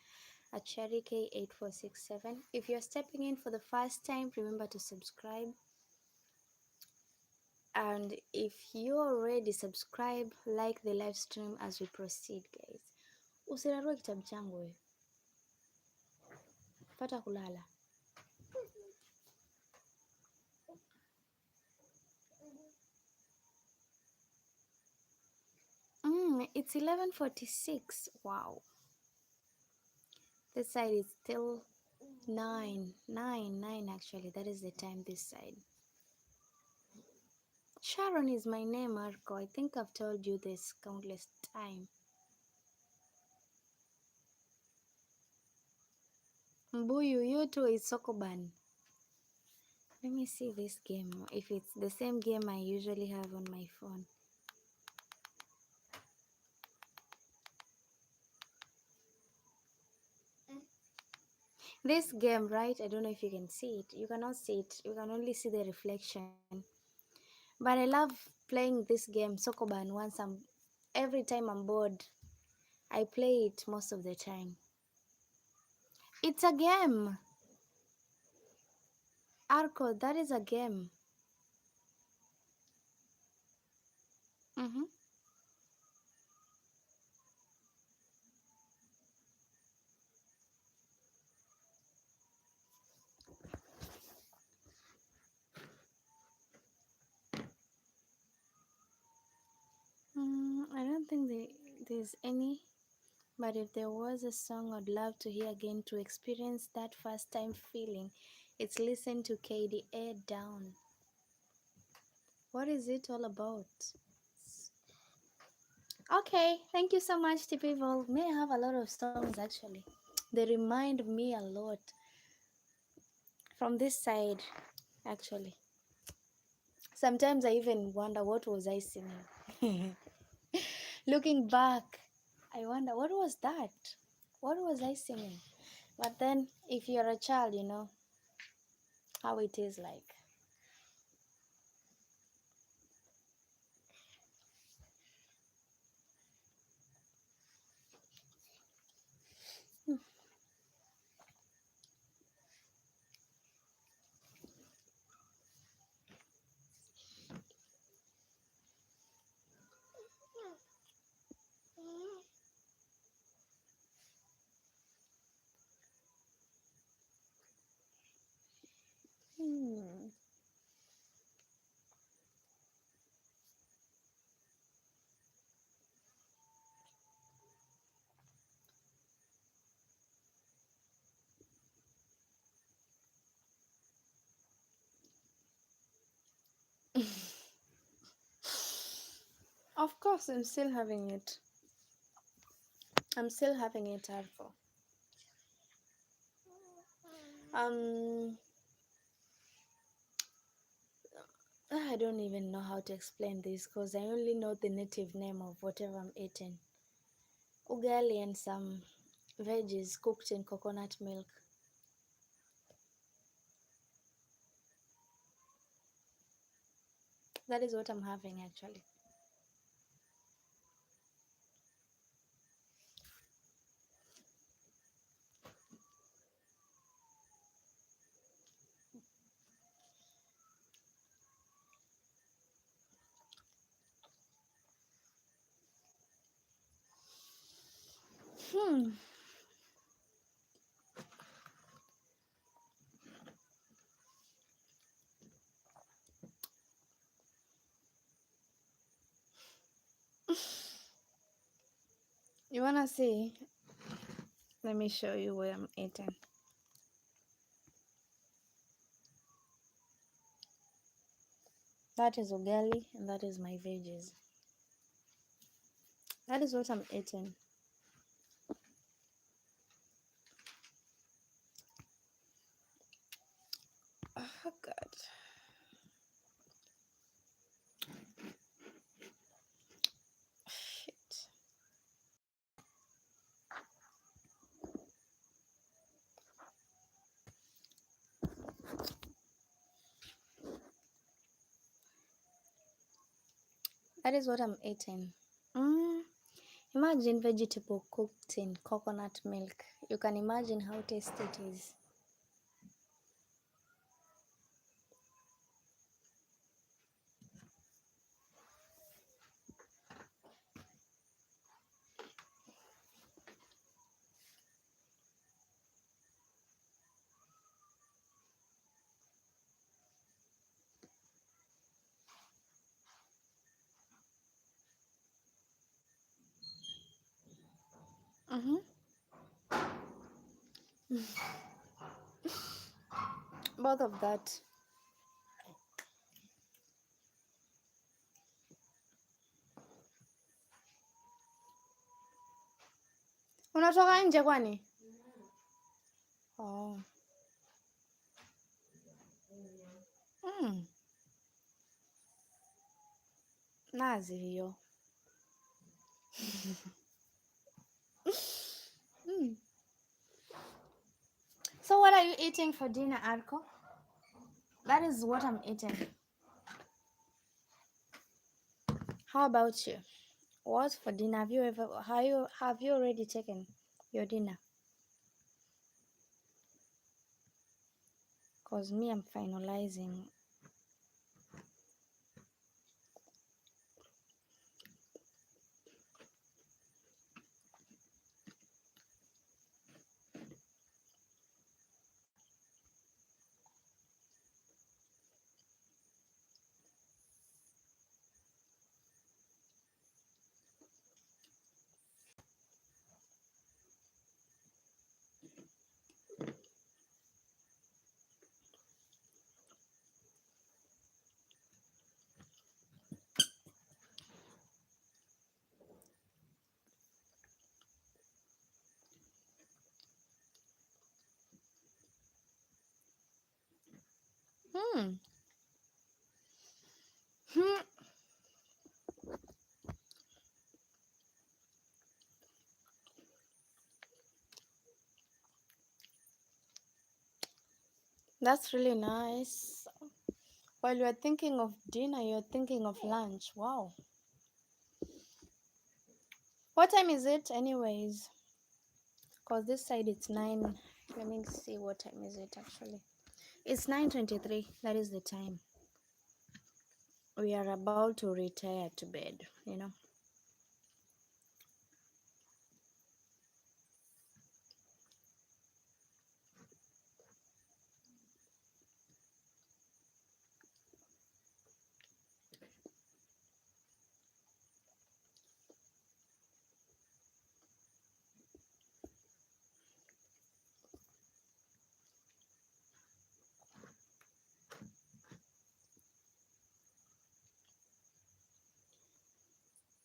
at Sharike8467. If you're stepping in for the first time, remember to subscribe. And if you already subscribe, like the live stream as we proceed, guys. Usirarue kitabu changu we. Pata kulala. It's 11:46. Wow. This side is still 9 actually. That is the time this side. Sharon is my name, Marco. I think I've told you this countless time. Mbuyu, you too is Sokoban. Let me see this game, if it's the same game I usually have on my phone. This game, right? I don't know if you can see it. You cannot see it. You can only see the reflection. But I love playing this game, Sokoban, every time I'm bored. I play it most of the time. It's a game. Arco, that is a game. Mm-hmm. I don't think there's any But if there was a song I'd love to hear again to experience that first time feeling, it's Listen to KDA Down. What is it all about? Okay, thank you so much to people. May I have a lot of songs actually. They remind me a lot from this side actually. Sometimes I even wonder what was I singing. Looking back, I wonder what was that? What was I singing? But then if you're a child, you know how it is like. Hmm. Of course, I'm still having it. I'm still having it, Arvo. Um, I don't even know how to explain this because I only know the native name of whatever I'm eating. Ugali and some veggies cooked in coconut milk. That is what I'm having actually. Hmm. You wanna see? Let me show you what I'm eating. That is ugali and that is my veggies. That is what I'm eating. Oh God. Shit. That is what I'm eating. Mm. Imagine vegetable cooked in coconut milk. You can imagine how tasty it is. Mm-hmm. Both of that. Unatoka nje kwani? Oh. Mm. Nazi hiyo. Mm. So what are you eating for dinner, Arko? That is what I'm eating. How about you? What for dinner? Have you already taken your dinner? Cause me, I'm finalizing. Hmm. Hmm. That's really nice. While you're thinking of dinner, you're thinking of lunch. Wow. What time is it, anyways? Because this side it's 9. Let me see what time is it actually. It's 9:23. That is the time. We are about to retire to bed, you know.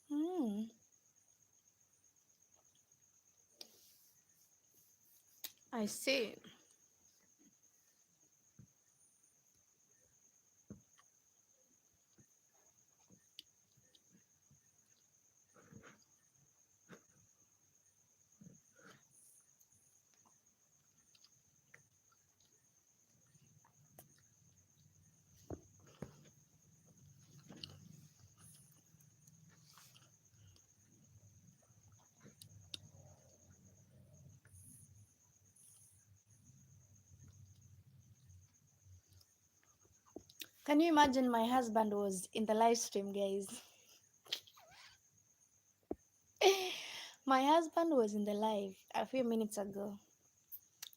Hmm. I see. Can you imagine my husband was in the live stream, guys? My husband was in the live a few minutes ago.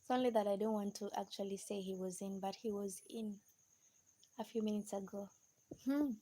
It's only that I don't want to actually say he was in, but he was in a few minutes ago. Hmm.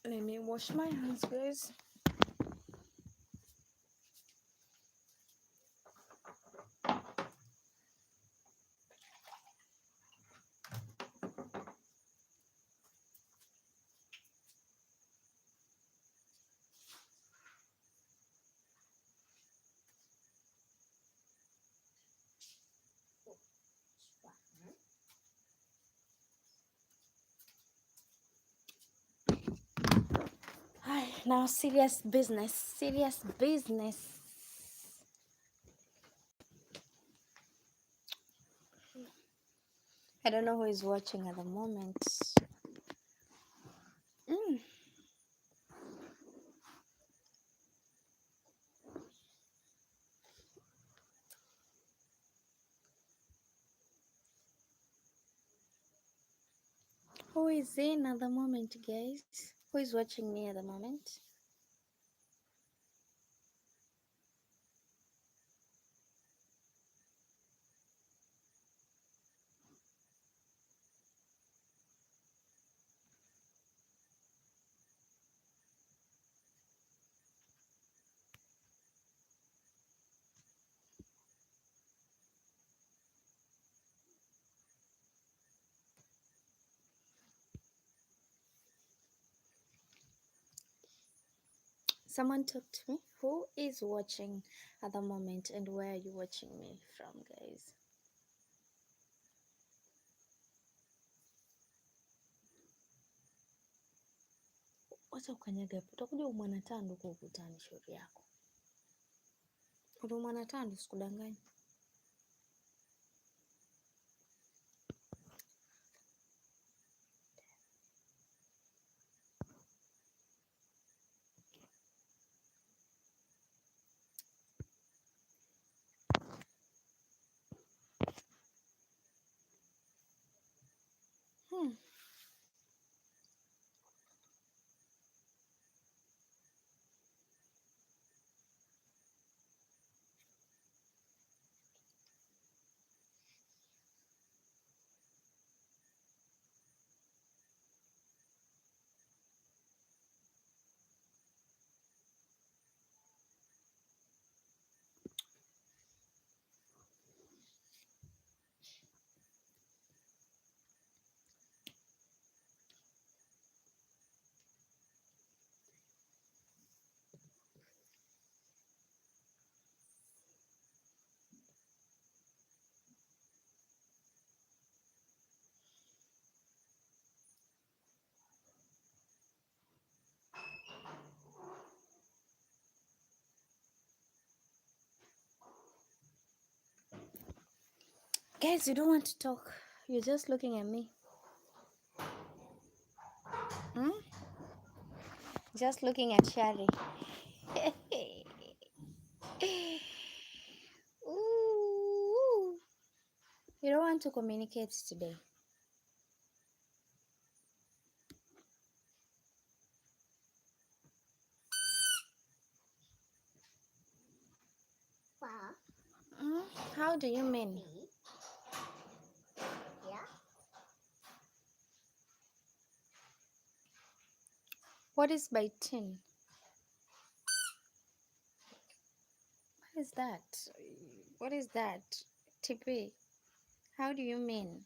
Let me wash my hands, guys. Hi, now serious business. Serious business. I don't know who is watching at the moment. Mm. Who is in at the moment, guys? Who is watching me at the moment? Someone talk to me. Who is watching at the moment and where are you watching me from, guys? wacha ukanyaga hapo, utakuja umwana tandu kwa ukutani. Shauri yako, utumwana tandu, sikudanganya. Guys, you don't want to talk. You're just looking at me. Just looking at Shari. Ooh. You don't want to communicate today. How do you mean? Yeah. What is by tin? What is that? What is that? TP. How do you mean?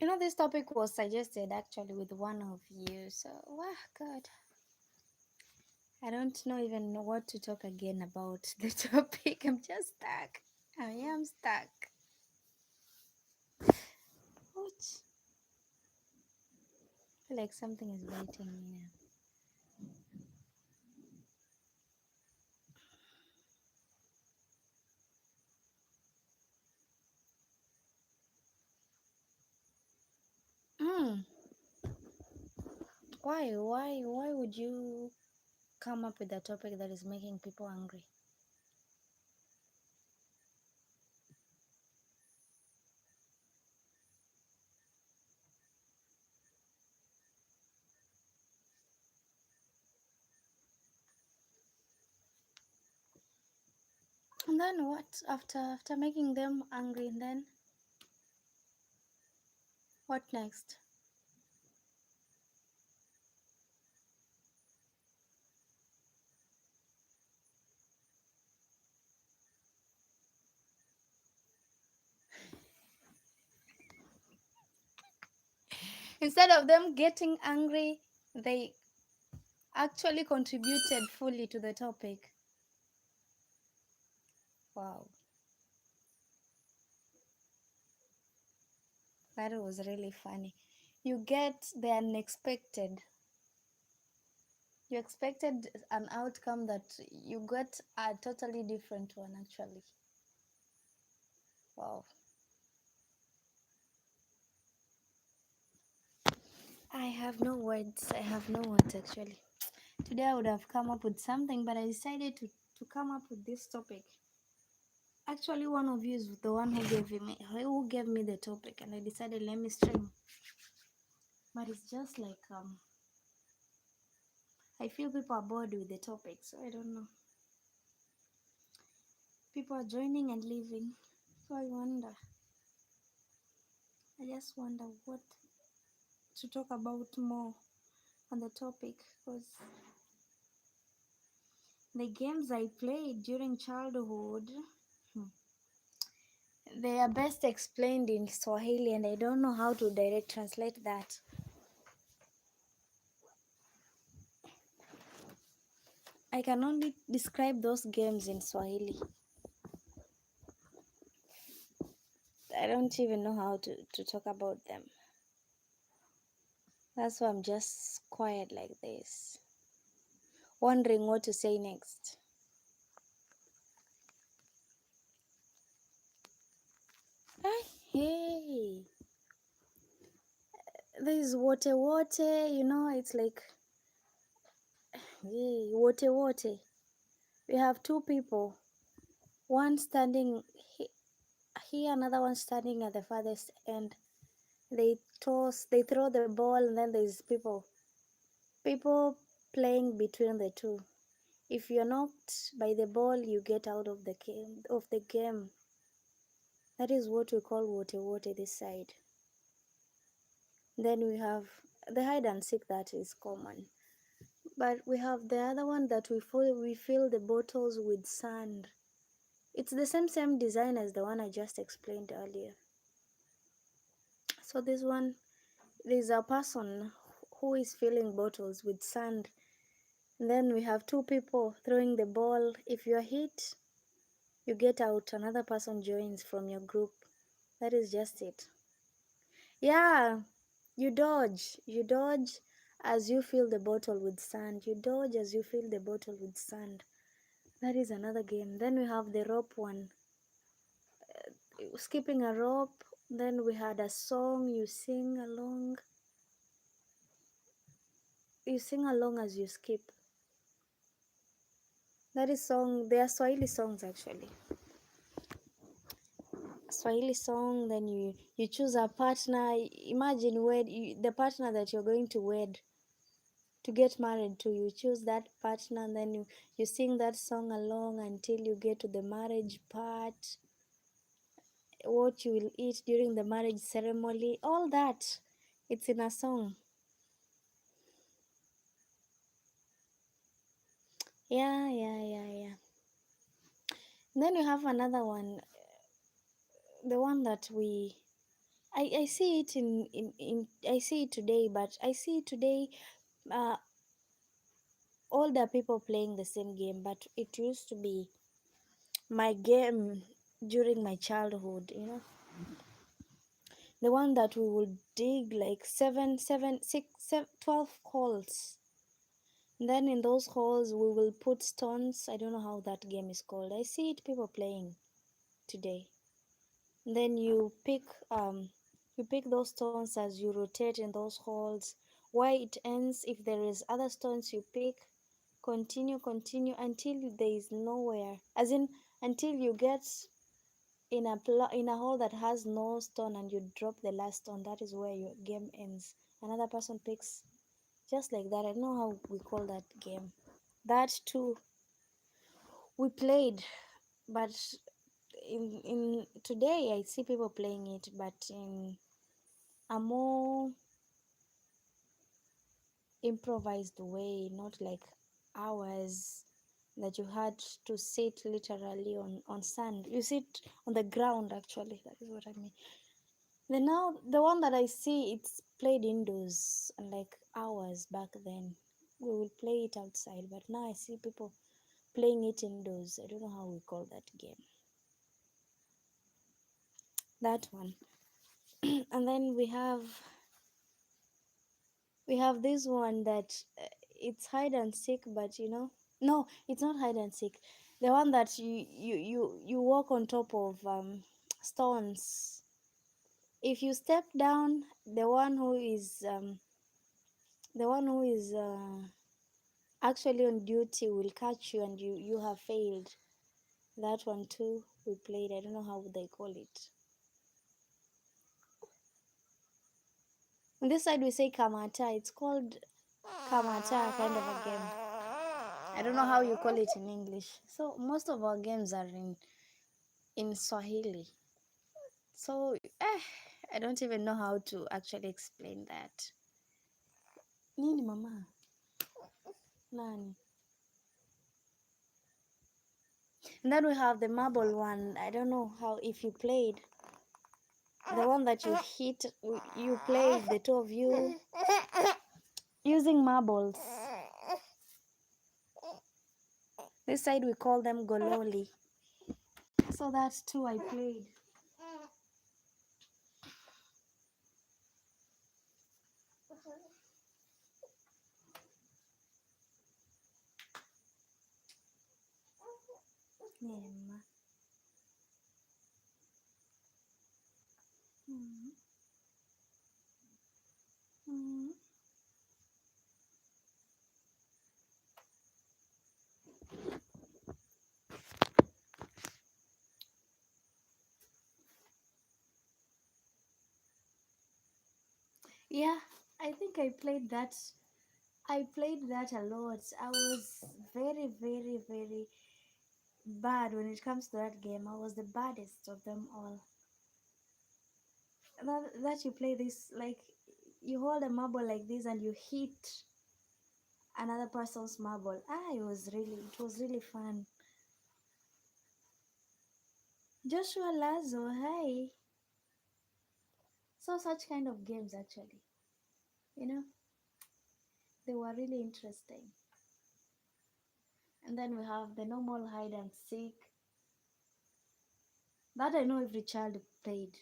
You know, this topic was suggested actually with one of you. So, wow, God. I don't know even know what to talk again about the topic. I'm just stuck. I am stuck. Ouch. I feel like something is biting me now. Why would you come up with a topic that is making people angry? And then what? After making them angry, and then what next? Instead of them getting angry, they actually contributed fully to the topic. Wow. That was really funny. You get the unexpected. You expected an outcome that you got a totally different one, actually. Wow. I have no words. I have no words, actually. Today I would have come up with something, but I decided to come up with this topic. Actually, one of you is the one who gave me the topic, and I decided let me stream. But it's just like I feel people are bored with the topic, so I don't know. People are joining and leaving, so I wonder. I just wonder what to talk about more on the topic, because the games I played during childhood, they are best explained in Swahili, and I don't know how to direct translate that. I can only describe those games in Swahili. I don't even know how to talk about them. That's why I'm just quiet like this, wondering what to say next. Hey, this wote wote, it's like, hey, wote wote. We have two people, one standing here, another one standing at the farthest end. They throw the ball, and then there's people playing between the two. If you're knocked by the ball, you get out of the game. That is what we call wote wote this side. Then we have the hide and seek, that is common. But we have the other one that we fill the bottles with sand. It's the same design as the one I just explained earlier. So this one, there's a person who is filling bottles with sand. And then we have two people throwing the ball. If you're hit, you get out. Another person joins from your group. That is just it. Yeah, you dodge. You dodge as you fill the bottle with sand. You dodge as you fill the bottle with sand. That is another game. Then we have the rope one. Skipping a rope. Then we had a song. You sing along. You sing along as you skip. That is song. They are Swahili songs actually. Swahili song. Then you choose a partner. Imagine the partner that you're going to wed, to get married to. You choose that partner, and then you sing that song along until you get to the marriage part. What you will eat during the marriage ceremony, all that, it's in a song. Yeah. And then you have another one, the one that I see it in I see it today, but I see it today, uh, older people playing the same game, but it used to be my game during my childhood. The one that we would dig like 12 holes. And then in those holes we will put stones. I don't know how that game is called. I see it people playing today. And then you pick those stones as you rotate in those holes. Why it ends, if there is other stones you pick, continue until there is nowhere. As in, until you get in a hole that has no stone and you drop the last stone. That is where your game ends. Another person picks, just like that. I don't know how we call that game. That too we played, but in today I see people playing it, but in a more improvised way, not like ours that you had to sit literally on sand. You sit on the ground actually. That is what I mean. Now the one that I see, it's played indoors, like ours back then. We will play it outside, but now I see people playing it indoors. I don't know how we call that game. That one. And then we have this one that it's hide and seek, but no, it's not hide and seek. The one that you walk on top of stones. If you step down, the one who is actually on duty will catch you, and you have failed. That one too we played. I don't know how they call it. On this side we say kamata. It's called kamata, kind of a game. I don't know how you call it in English. So most of our games are in Swahili. So I don't even know how to actually explain that. Nini mama? Nani? And then we have the marble one. I don't know how, if you played. The one that you hit, you play the two of you using marbles. This side we call them gololi. So that's two I played. Yeah. Mm, mm. Yeah, I think I played that. I played that a lot. I was very, very, very bad when it comes to that game. I was the baddest of them all. That you play this, like, you hold a marble like this and you hit another person's marble. It was really fun. Joshua Lazo, hi. So such kind of games actually, you know, they were really interesting. And then we have the normal hide and seek that I know every child played.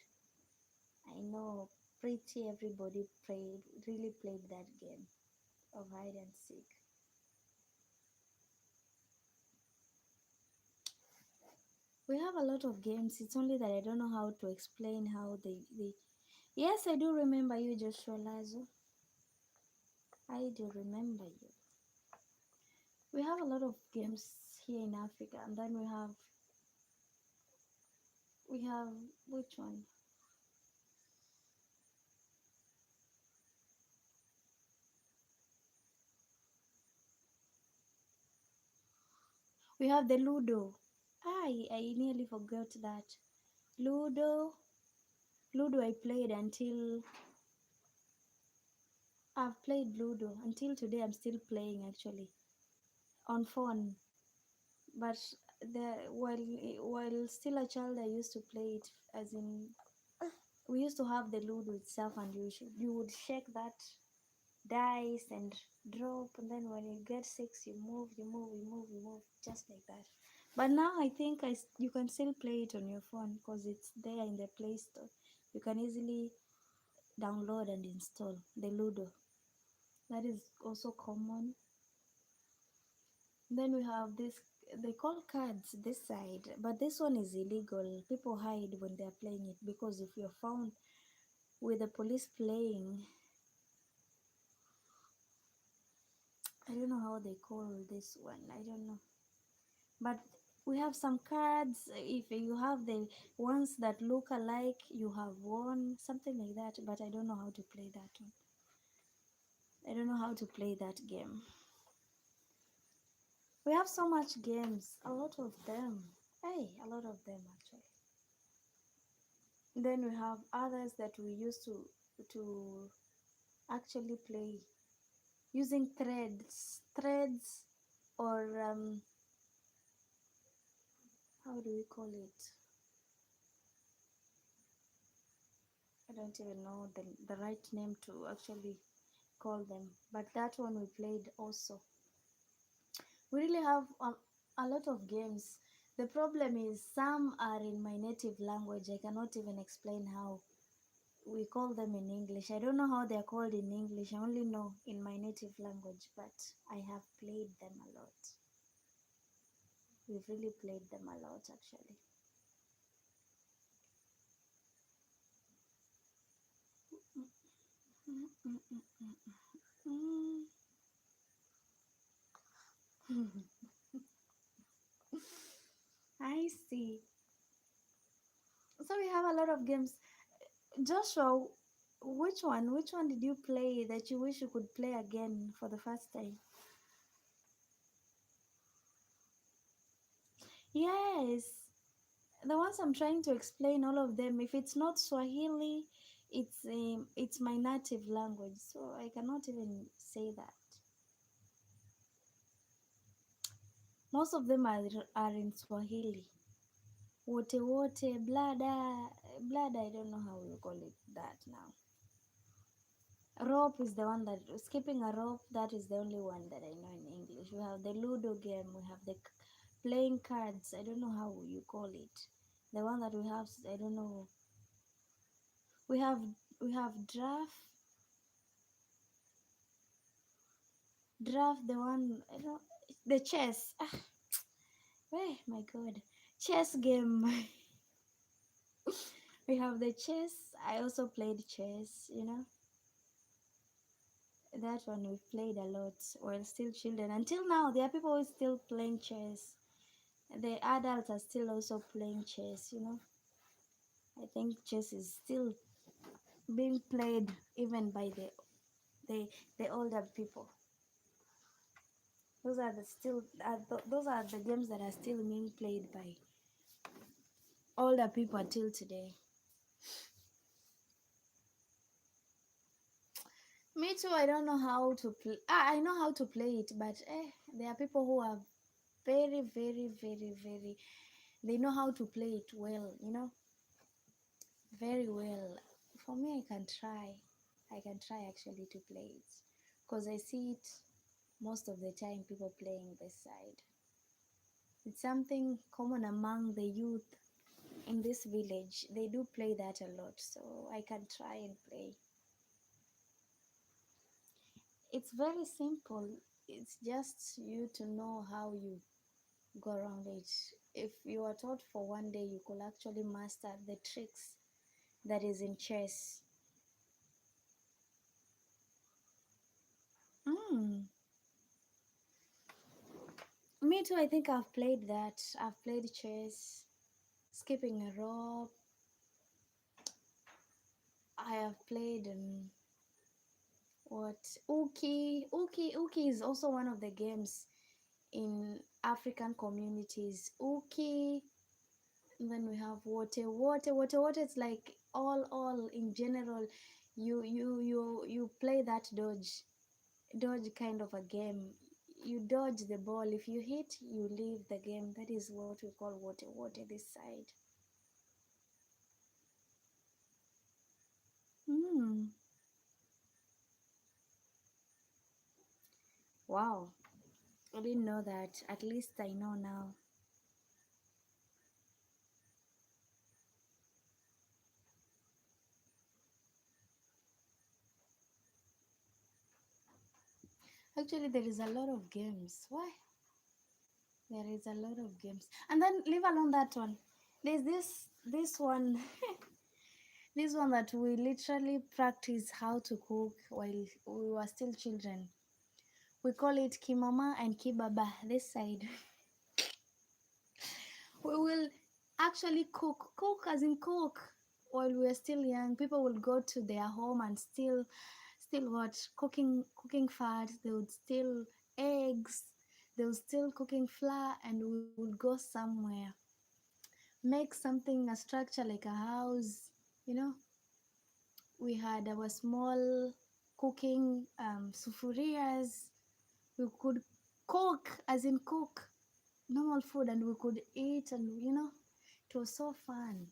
I know pretty everybody really played that game of hide and seek. We have a lot of games. It's only that I don't know how to explain how they. Yes, I do remember you, Joshua Lazo. I do remember you. We have a lot of games here in Africa, and then we have which one? We have the Ludo. I nearly forgot that. Ludo. Ludo I played until I've played Ludo until today. I'm still playing actually on phone. But while still a child, I used to play it as in we used to have the Ludo itself, and you would shake that dice and drop, and then when you get six, you move, you move, you move, you move, just like that. But now I think you can still play it on your phone because it's there in the Play Store. You can easily download and install the Ludo. That is also common. Then we have this, they call cards this side, but this one is illegal. People hide when they're playing it because if you're found with the police playing, I don't know how they call this one. I don't know. But we have some cards. If you have the ones that look alike, you have won, something like that. But I don't know how to play that one. I don't know how to play that game. We have so much games, a lot of them. Hey, a lot of them actually. Then we have others that we used to actually play using threads, or how do we call it? I don't even know the right name to actually call them, but that one we played also. We really have a lot of games. The problem is some are in my native language. I cannot even explain how we call them in English. I don't know how they're called in English. I only know in my native language, but I have played them a lot. We've really played them a lot actually. I see. So we have a lot of games. Joshua, which one did you play that you wish you could play again for the first time? Yes, the ones I'm trying to explain, all of them. If it's not Swahili, it's my native language, so I cannot even say that. Most of them are in Swahili. Wote wote, blada. I don't know how you call it that now. Rope is the one that skipping a rope. That is the only one that I know in English. We have the Ludo game. We have the playing cards. I don't know how you call it. The one that we have, I don't know. We have draft. The one I don't. The chess. Ah, hey, my God, chess game. We have the chess. I also played chess. That one we played a lot while still children. Until now, there are people who are still playing chess. The adults are still also playing chess. I think chess is still being played even by the, the older people. Those are the still those are the games that are still being played by older people till today. Me too. I don't know how to play. I know how to play it, but there are people who are very, very, very, very. They know how to play it well. Very well. For me, I can try. I can try actually to play it because I see it most of the time. People playing this side. It's something common among the youth in this village. They do play that a lot, so I can try and play. It's very simple. It's just you to know how you go around it. If you are taught for one day, you could actually master the tricks that is in chess. Mm. Me too. I think I've played that. I've played chess, skipping a rope. I have played what Uki. Uki is also one of the games in African communities. Uki. And then we have water. It's like all in general. You play that dodge kind of a game. You dodge the ball. If you hit, you leave the game. That is what we call water this side. Hmm. Wow. I didn't know that. At least I know now. Actually, there is a lot of games. Why? There is a lot of games. And then leave alone that one. There's this one this one that we literally practice how to cook while we were still children. We call it Kimama and Kibaba this side. We will actually cook as in cook while we are still young. People will go to their home and still what cooking fat. They would steal eggs. They would still cooking flour, and we would go somewhere, make something, a structure like a house. You know, we had our small cooking sufurias. We could cook as in cook normal food, and we could eat, and it was so fun,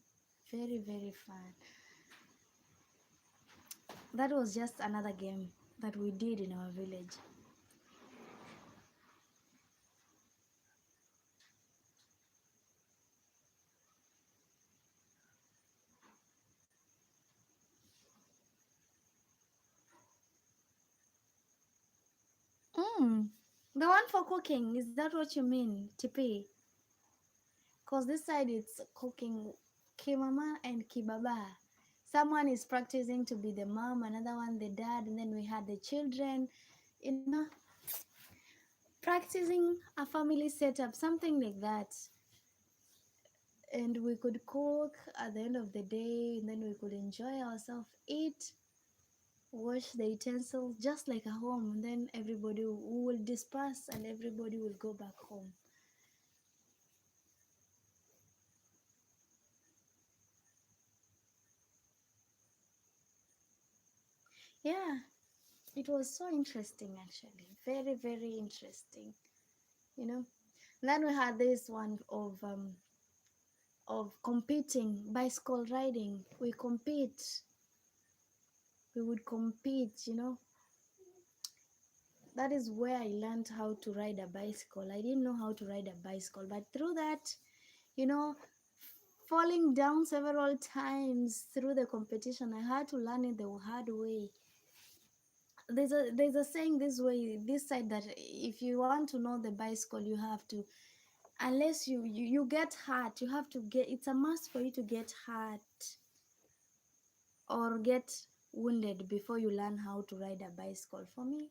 very, very fun. That was just another game that we did in our village. Mm. The one for cooking, is that what you mean, TP? Because this side it's cooking Kimama and Kibaba. Someone is practicing to be the mom, another one the dad, and then we had the children, you know, practicing a family setup, something like that. And we could cook at the end of the day, and then we could enjoy ourselves, eat, wash the utensils just like a home, and then everybody will disperse and everybody will go back home. Yeah, it was so interesting actually, very, very interesting. you know then we had this one of competing, bicycle riding. We would compete. that is where I learned how to ride a bicycle. I didn't know how to ride a bicycle, but through that, you know, falling down several times through the competition, I had to learn it the hard way. There's a saying this way, this side, that if you want to know the bicycle, you have to, unless you get hurt, you have to get, it's a must for you to get hurt or get wounded before you learn how to ride a bicycle. For me,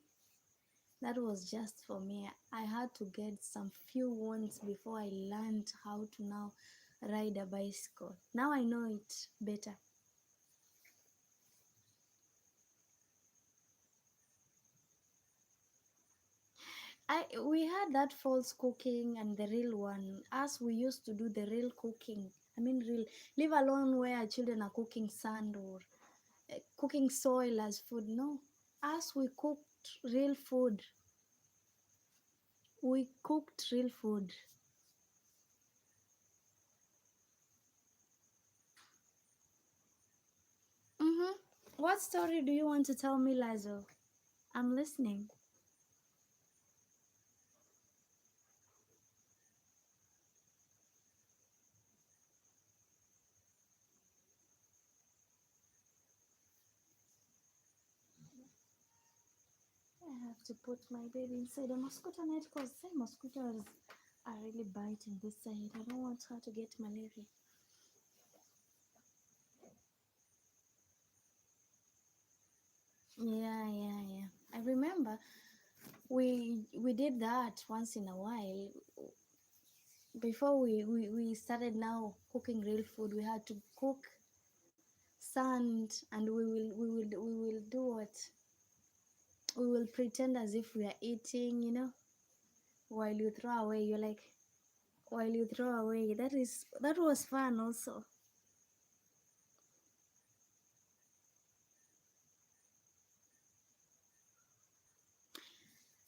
that was just for me. I had to get some few wounds before I learned how to now ride a bicycle. Now I know it better. We had that false cooking and the real one. Us, we used to do the real cooking. I mean, real. Leave alone where children are cooking sand or cooking soil as food. No, us, we cooked real food. We cooked real food. Mm-hmm. What story do you want to tell me, Lazo? I'm listening. I have to put my baby inside a mosquito net because the mosquitoes are really biting this side. I don't want her to get malaria. Yeah. I remember we did that once in a while. Before we started now cooking real food, we had to cook sand, and we will do what? We will pretend as if we are eating, while you throw away. You're like, while you throw away. That was fun also.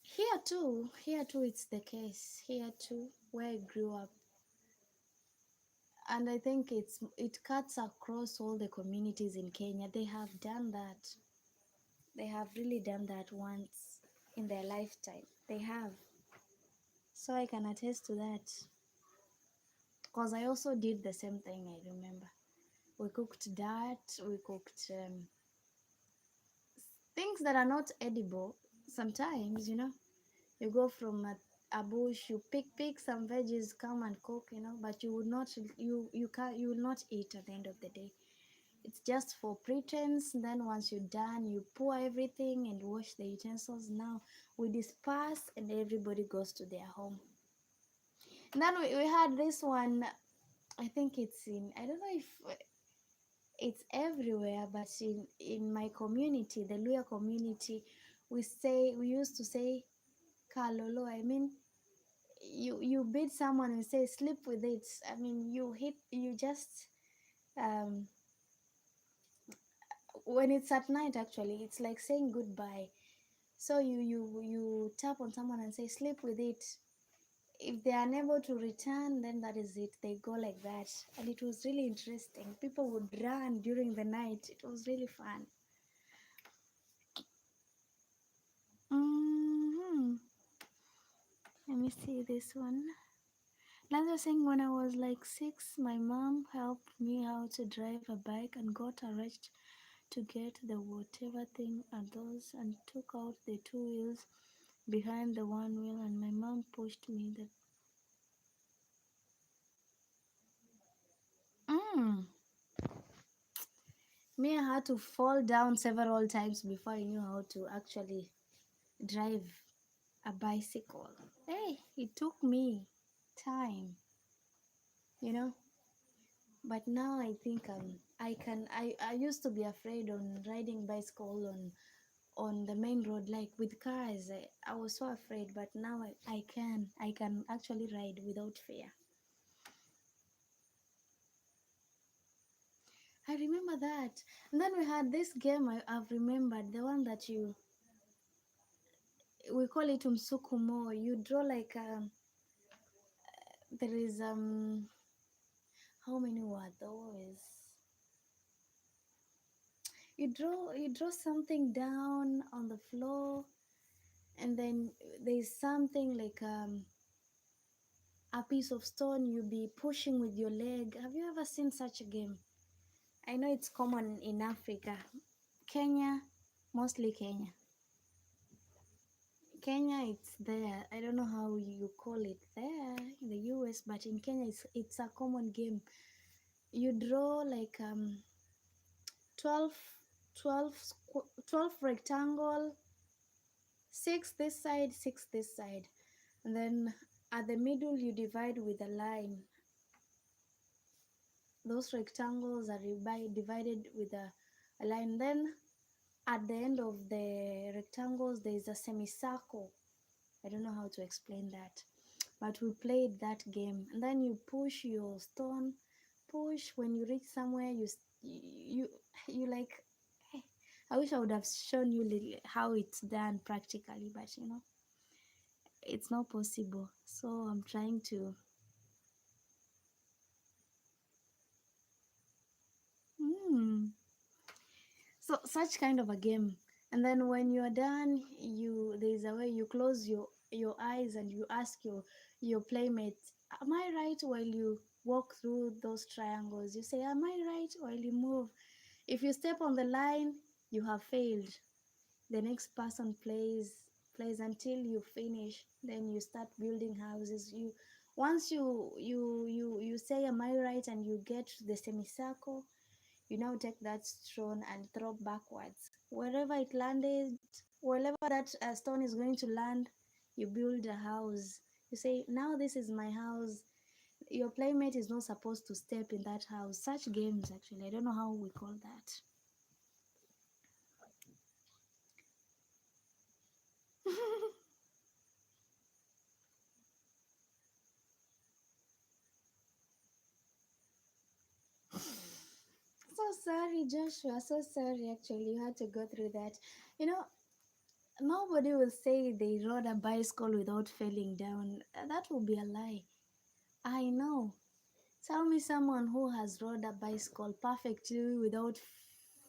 Here too, it's the case. Here too, where I grew up, and I think it cuts across all the communities in Kenya. They have done that. They have really done that once in their lifetime. They have. So I can attest to that because I also did the same thing. I remember we cooked dirt. We cooked things that are not edible. Sometimes, you go from a bush, you pick some veggies, come and cook, but you would not, you will not eat at the end of the day. It's just for pretense. Then once you're done, you pour everything and wash the utensils. Now we disperse and everybody goes to their home. And then we had this one. I think it's in, I don't know if it's everywhere, but in my community, the Luya community, we used to say kalolo. I mean, you beat someone and say sleep with it. I mean, you just um when it's at night, actually it's like saying goodbye. So you tap on someone and say sleep with it. If they are unable to return, then that is it, they go like that. And it was really interesting. People would run during the night. It was really fun. Hmm. Let me see this one. Lanza saying, when I was like 6, my mom helped me how to drive a bike and got arrested to get the whatever thing are those and took out the two wheels behind the one wheel, and my mom pushed me the mm. Me, I had to fall down several times before I knew how to actually drive a bicycle. Hey, it took me time, you know. But now I think I can. I used to be afraid on riding bicycle on the main road, like with cars. I was so afraid, but now I can actually ride without fear. I remember that. And then we had this game. I've remembered the one that we call it umsukumo. You draw like there is how many were those? You draw something down on the floor, and then there's something like a piece of stone you be pushing with your leg. Have you ever seen such a game? I know it's common in Africa, Kenya, mostly Kenya. Kenya, it's there. I don't know how you call it there in the US, but in Kenya, it's a common game. You draw like 12, 12 rectangle, six this side, six this side, and then at the middle you divide with a line. Those rectangles are divided with a line. Then at the end of the rectangles there is a semicircle. I don't know how to explain that, but we played that game. And then you push your stone, push. When you reach somewhere, you you like. Hey, I wish I would have shown you how it's done practically, but it's not possible. So I'm trying to. Hmm. So such kind of a game. And then when you're done, there's a way you close your eyes and you ask your playmates, am I right? While you walk through those triangles, you say, am I right? While you move. If you step on the line, you have failed. The next person plays until you finish. Then you start building houses. Once you say, am I right? And you get to the semicircle, you now take that stone and throw backwards. Wherever it landed, wherever that stone is going to land, you build a house. You say, now this is my house. Your playmate is not supposed to step in that house. Such games, actually, I don't know how we call that. So sorry, Joshua. So sorry, actually, you had to go through that. You know, nobody will say they rode a bicycle without falling down. That would be a lie. I know. Tell me someone who has rode a bicycle perfectly without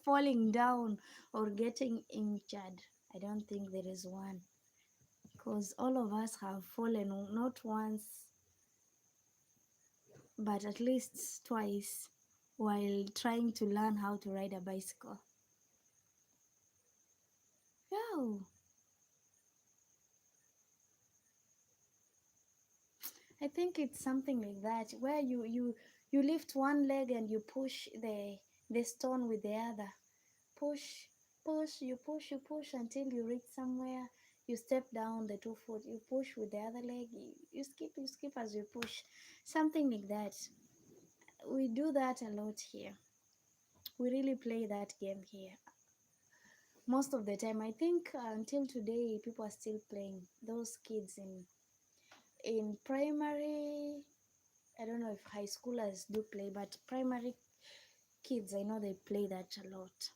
falling down or getting injured. I don't think there is one. Because all of us have fallen not once, but at least twice while trying to learn how to ride a bicycle. Oh, I think it's something like that where you lift one leg and you push the stone with the other. Push, you push until you reach somewhere. You step down the 2 foot, you push with the other leg, you skip as you push. Something like that. We do that a lot here. We really play that game here. Most of the time, I think until today, people are still playing. Those kids in primary, I don't know if high schoolers do play, but primary kids, I know they play that a lot.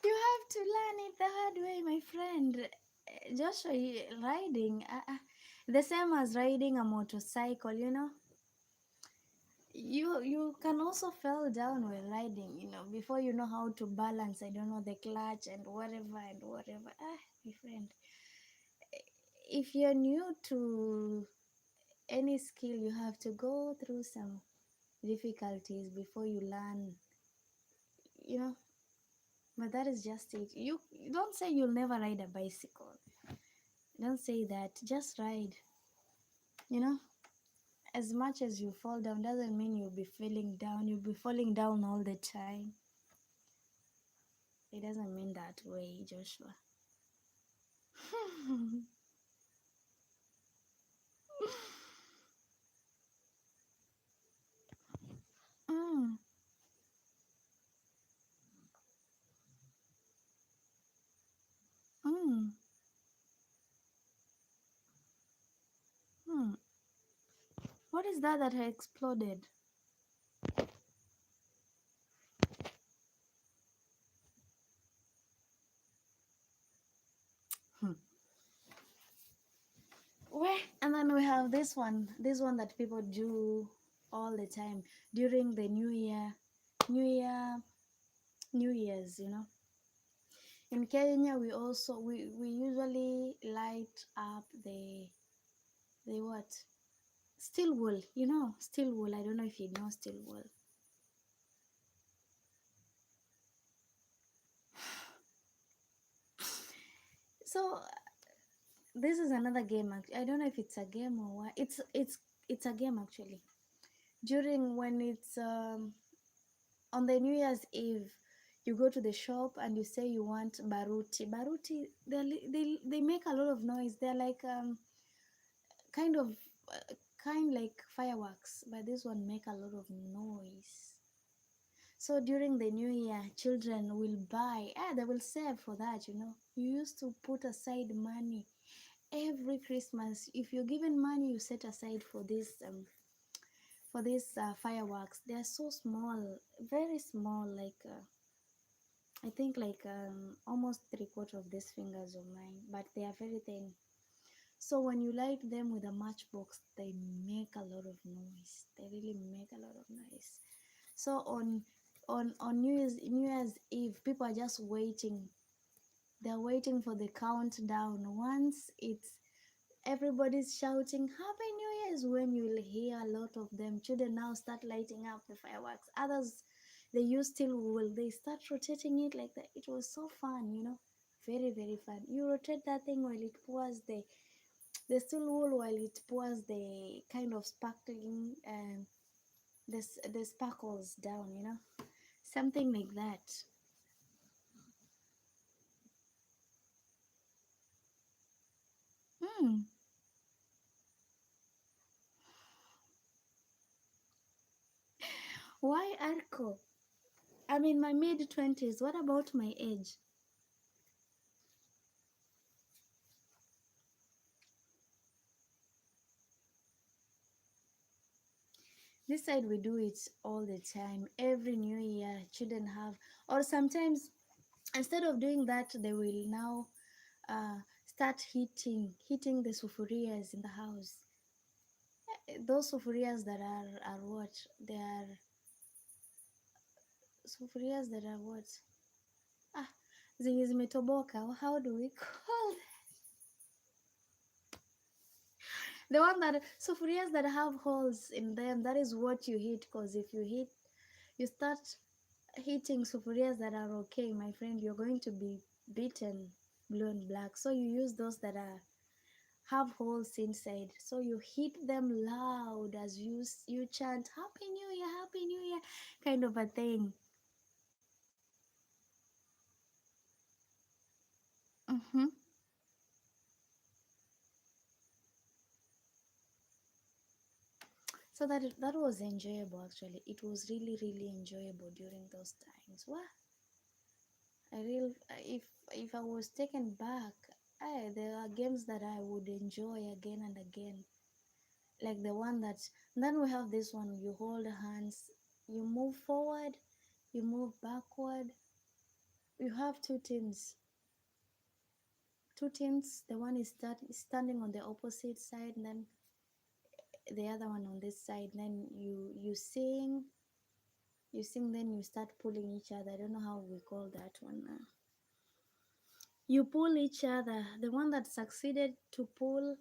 You have to learn it the hard way, my friend. Joshua, riding, the same as riding a motorcycle, You can also fall down while riding, before you know how to balance, I don't know, the clutch and whatever and whatever. My friend, if you're new to any skill, you have to go through some difficulties before you learn, you know. But that is just it. You don't say you'll never ride a bicycle. Don't say that. Just ride. You know, as much as you fall down doesn't mean you'll be falling down. You'll be falling down all the time. It doesn't mean that way, Joshua. mm, mm, mm. What is that exploded? Where? And have this one that people do all the time during the New Year, New Year's, you know. In Kenya, we usually light up the what? Steel wool, you know, steel wool. I don't know if you know steel wool. So this is another game. I don't know if it's a game or what. It's a game actually. During when it's on the New Year's Eve, you go to the shop and you say you want baruti. Baruti, they make a lot of noise. They're like kind of kind like fireworks, but this one make a lot of noise. So during the new year, children will buy, they will save for that, you know. You used to put aside money every Christmas. If you're given money, you set aside for these fireworks. They are so small, very small, like I think like almost 3/4 of these fingers of mine, but they are very thin. So when you light them with a matchbox, they make a lot of noise. They really make a lot of noise. So on New Year's Eve, people are just waiting. They're waiting for the countdown. Once it's everybody's shouting Happy New Year is when you'll hear a lot of them. Children now start lighting up the fireworks. Others they use steel wool. They start rotating it like that. It was so fun, you know. Very, very fun. You rotate that thing while it pours the steel wool while it pours the kind of sparkling the sparkles down, you know, something like that. Hmm. Why Arco? I'm in my mid 20s. What about my age? This side we do it all the time. Every new year, children have, or sometimes instead of doing that, they will now start hitting the sufurias in the house. Those sufurias that are what? They are sufurias that are what? Ah, zenye zimetoboka. How do we call the one that sufurias that have holes in them? That is what you hit. Because if you start hitting sufurias that are okay, my friend, you're going to be beaten blue and black. So you use those that are have holes inside. So you hit them loud as you chant Happy New Year, Happy New Year, kind of a thing. Mm-hmm. So that was enjoyable actually. It was really really enjoyable during those times. What I real if I was taken back, there are games that I would enjoy again and again. Like the one that then we have this one. You hold hands, you move forward, you move backward. You have two teams. The one is standing on the opposite side, and then the other one on this side. Then you sing, then you start pulling each other. I don't know how we call that one now. You pull each other. The one that succeeded to pull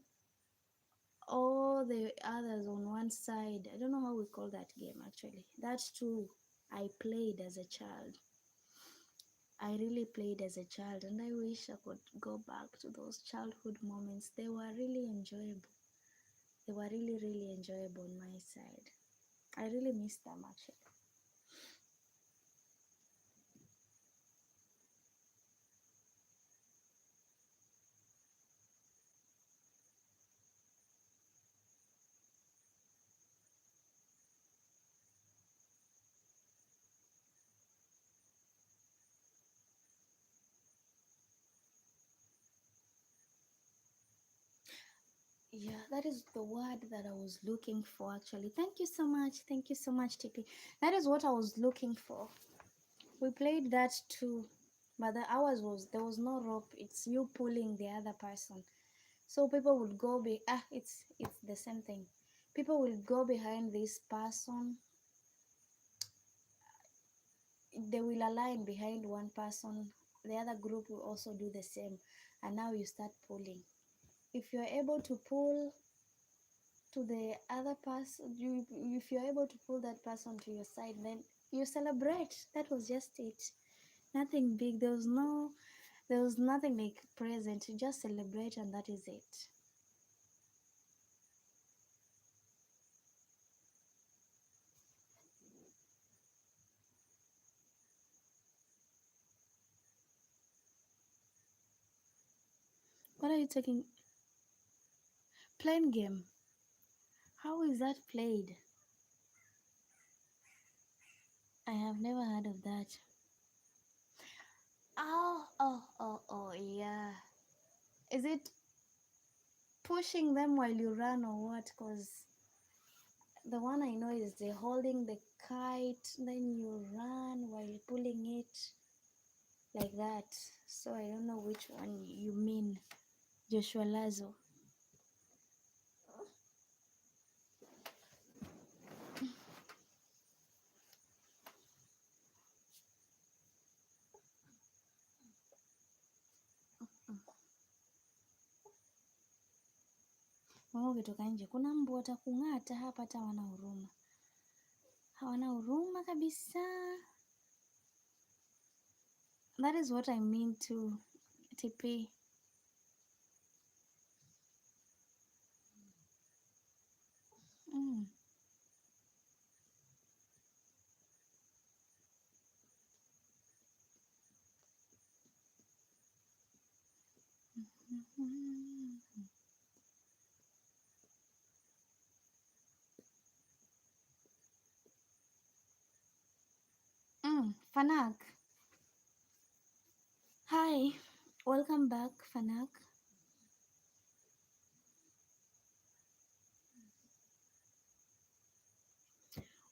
all the others on one side. I don't know how we call that game actually. That's true. I played as a child. I really played as a child, and I wish I could go back to those childhood moments. They were really enjoyable. They were really, really enjoyable on my side. I really miss them actually. Yeah, that is the word that I was looking for actually. Thank you so much. Thank you so much, TP. That is what I was looking for. We played that too, but the ours was there was no rope. It's you pulling the other person. So people would go it's the same thing. People will go behind this person, they will align behind one person, the other group will also do the same, and now you start pulling. If you're able to pull to the other person, if you're able to pull that person to your side, then you celebrate. That was just it. Nothing big. There was nothing like present. You just celebrate, and that is it. What are you taking? Playing game. How is that played? I have never heard of that. Oh, yeah. Is it pushing them while you run or what? Because the one I know is they holding the kite, then you run while pulling it like that. So I don't know which one you mean, Joshua Lazo. Mama ukitoka nje kuna mbu watakung'ata hapa, hata hawana huruma, hawana huruma kabisa. That is what I mean to TP. Mm. Fanak. Hi, welcome back, Fanak.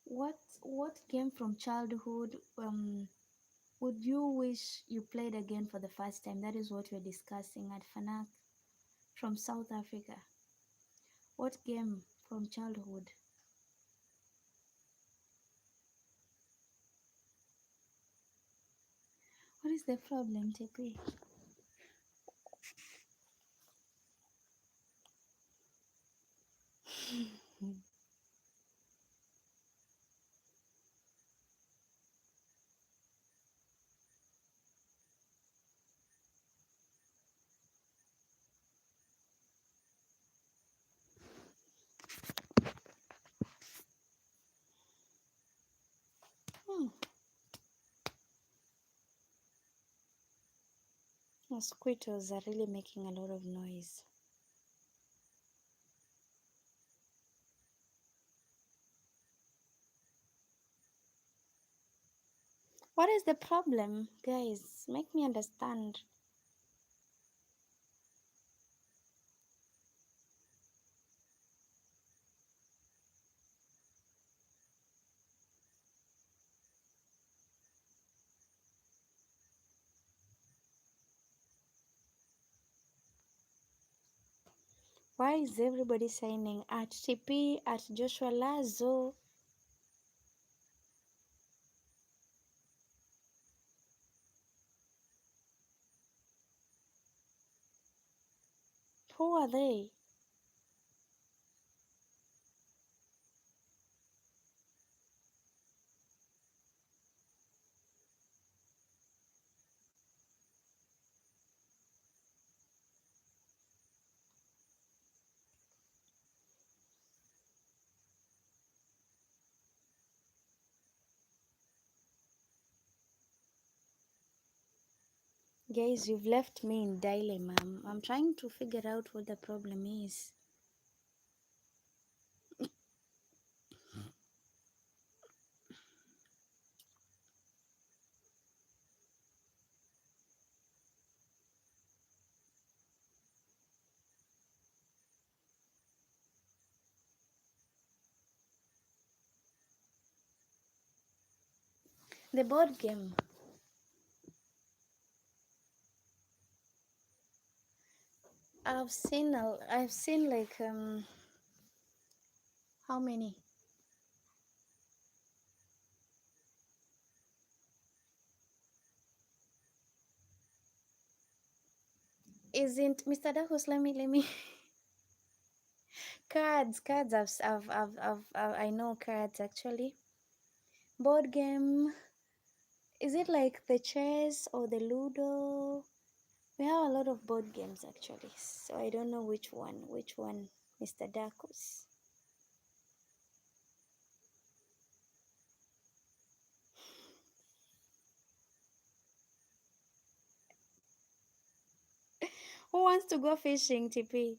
What game from childhood would you wish you played again for the first time? That is what we're discussing at Fanak from South Africa. What game from childhood? What is the problem, TP? Mosquitoes are really making a lot of noise. What is the problem, guys? Make me understand. Why is everybody signing at TP, at Joshua Lazo? Who are they? Guys, you've left me in dilemma. I'm trying to figure out what the problem is. The board game. I've seen like how many? Isn't Mr. Dacos? Let me cards. I know cards actually. Board game. Is it like the chess or the Ludo? We have a lot of board games actually, so I don't know which one. Which one, Mr. Dacos? Who wants to go fishing, TP?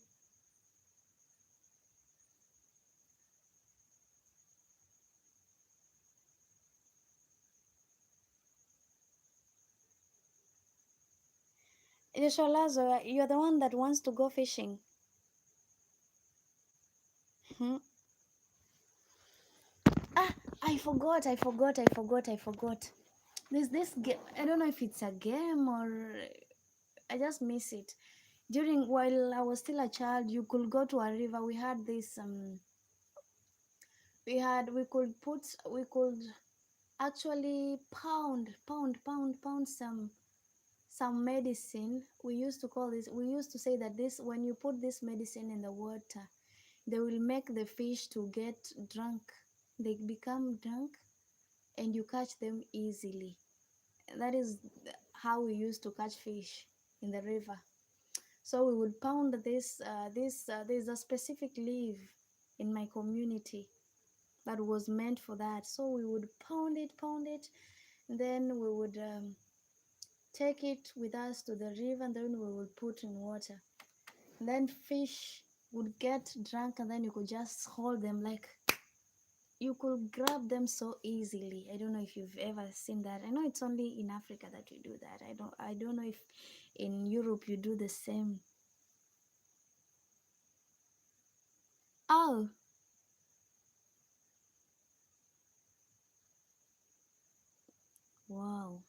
Sholazo, you're the one that wants to go fishing. Hmm. Ah, I forgot. There's this game. I don't know if it's a game or I just miss it. During while I was still a child, you could go to a river. We had this we could actually pound some medicine. We used to call this, we used to say that this, when you put this medicine in the water, they will make the fish to get drunk. They become drunk and you catch them easily. That is how we used to catch fish in the river. So we would pound there's a specific leaf in my community that was meant for that. So we would pound it, and then we would take it with us to the river, and then we would put in water. And then fish would get drunk, and then you could just hold them like you could grab them so easily. I don't know if you've ever seen that. I know it's only in Africa that we do that. I don't know if in Europe you do the same. Oh, wow.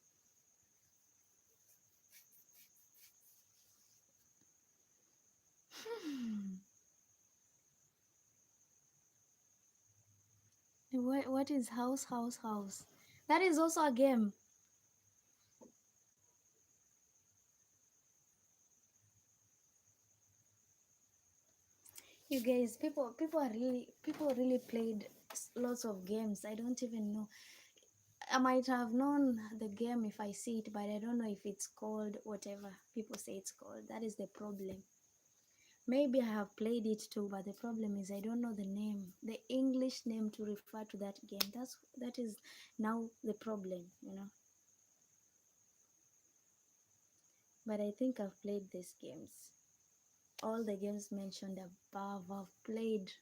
What is house? That is also a game. You guys, people really played lots of games. I don't even know. I might have known the game if I see it, but I don't know if it's called whatever people say it's called. That is the problem. Maybe I have played it too, but the problem is I don't know the name, the English name to refer to that game. That is now the problem, you know. But I think I've played these games. All the games mentioned above, I've played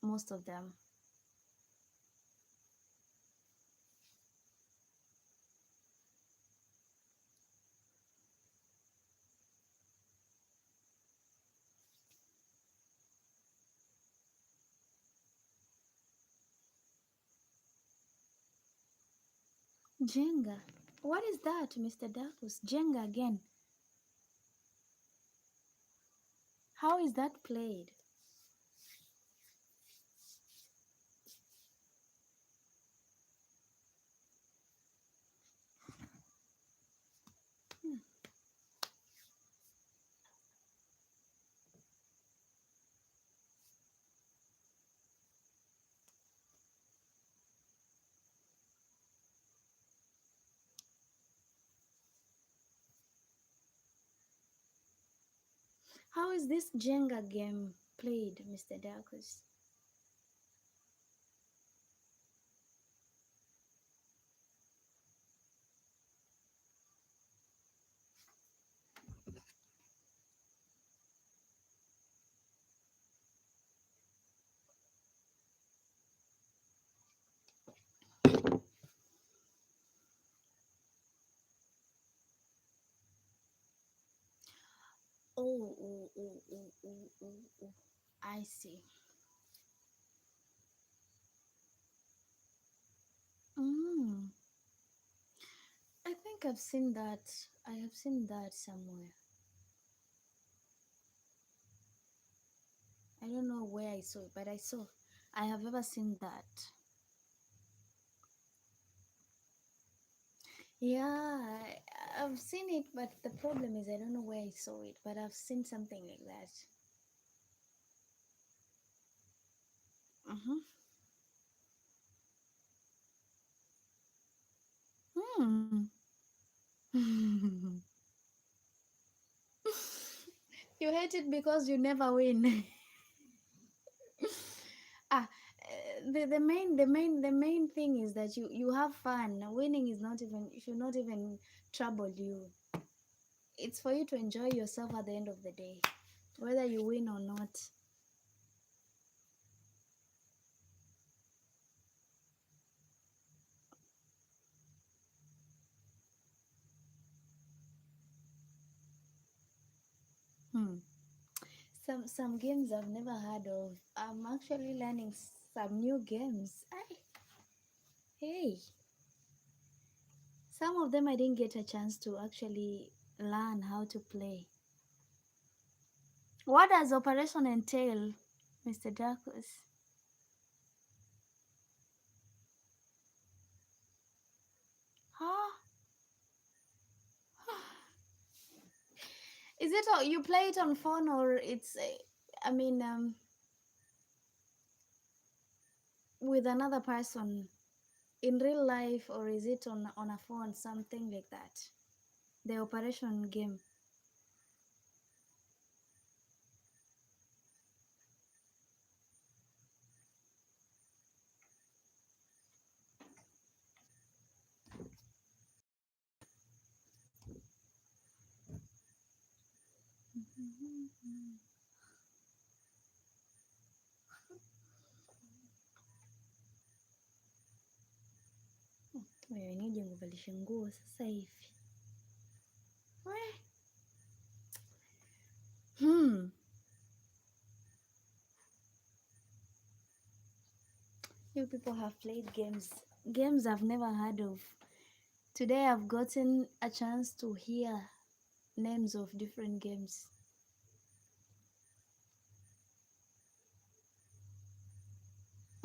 most of them. Jenga. What is that, Mr. Darkus? Jenga again. How is that played? How is this Jenga game played, Mr. Darkus? Oh. I see. Mm. I think I've seen that. I have seen that somewhere. I don't know where I saw it, but I have ever seen that. Yeah, I've seen it, but the problem is I don't know where I saw it, but I've seen something like that. Mm-hmm. Hmm. You hate it because you never win. ah, the main thing is that you have fun. Winning is not even should not even trouble you. It's for you to enjoy yourself at the end of the day, whether you win or not. Hmm. Some games I've never heard of. I'm actually learning some new games. Hey, some of them I didn't get a chance to actually learn how to play. What does operation entail, Mr. Darkus? Huh? Is it you play it on phone or it's I mean with another person in real life, or is it on a phone, something like that? The operation game. Nije nguvalishe nguo sasa hivi. Weh. Hmm. You people have played games I've never heard of. Today I've gotten a chance to hear names of different games.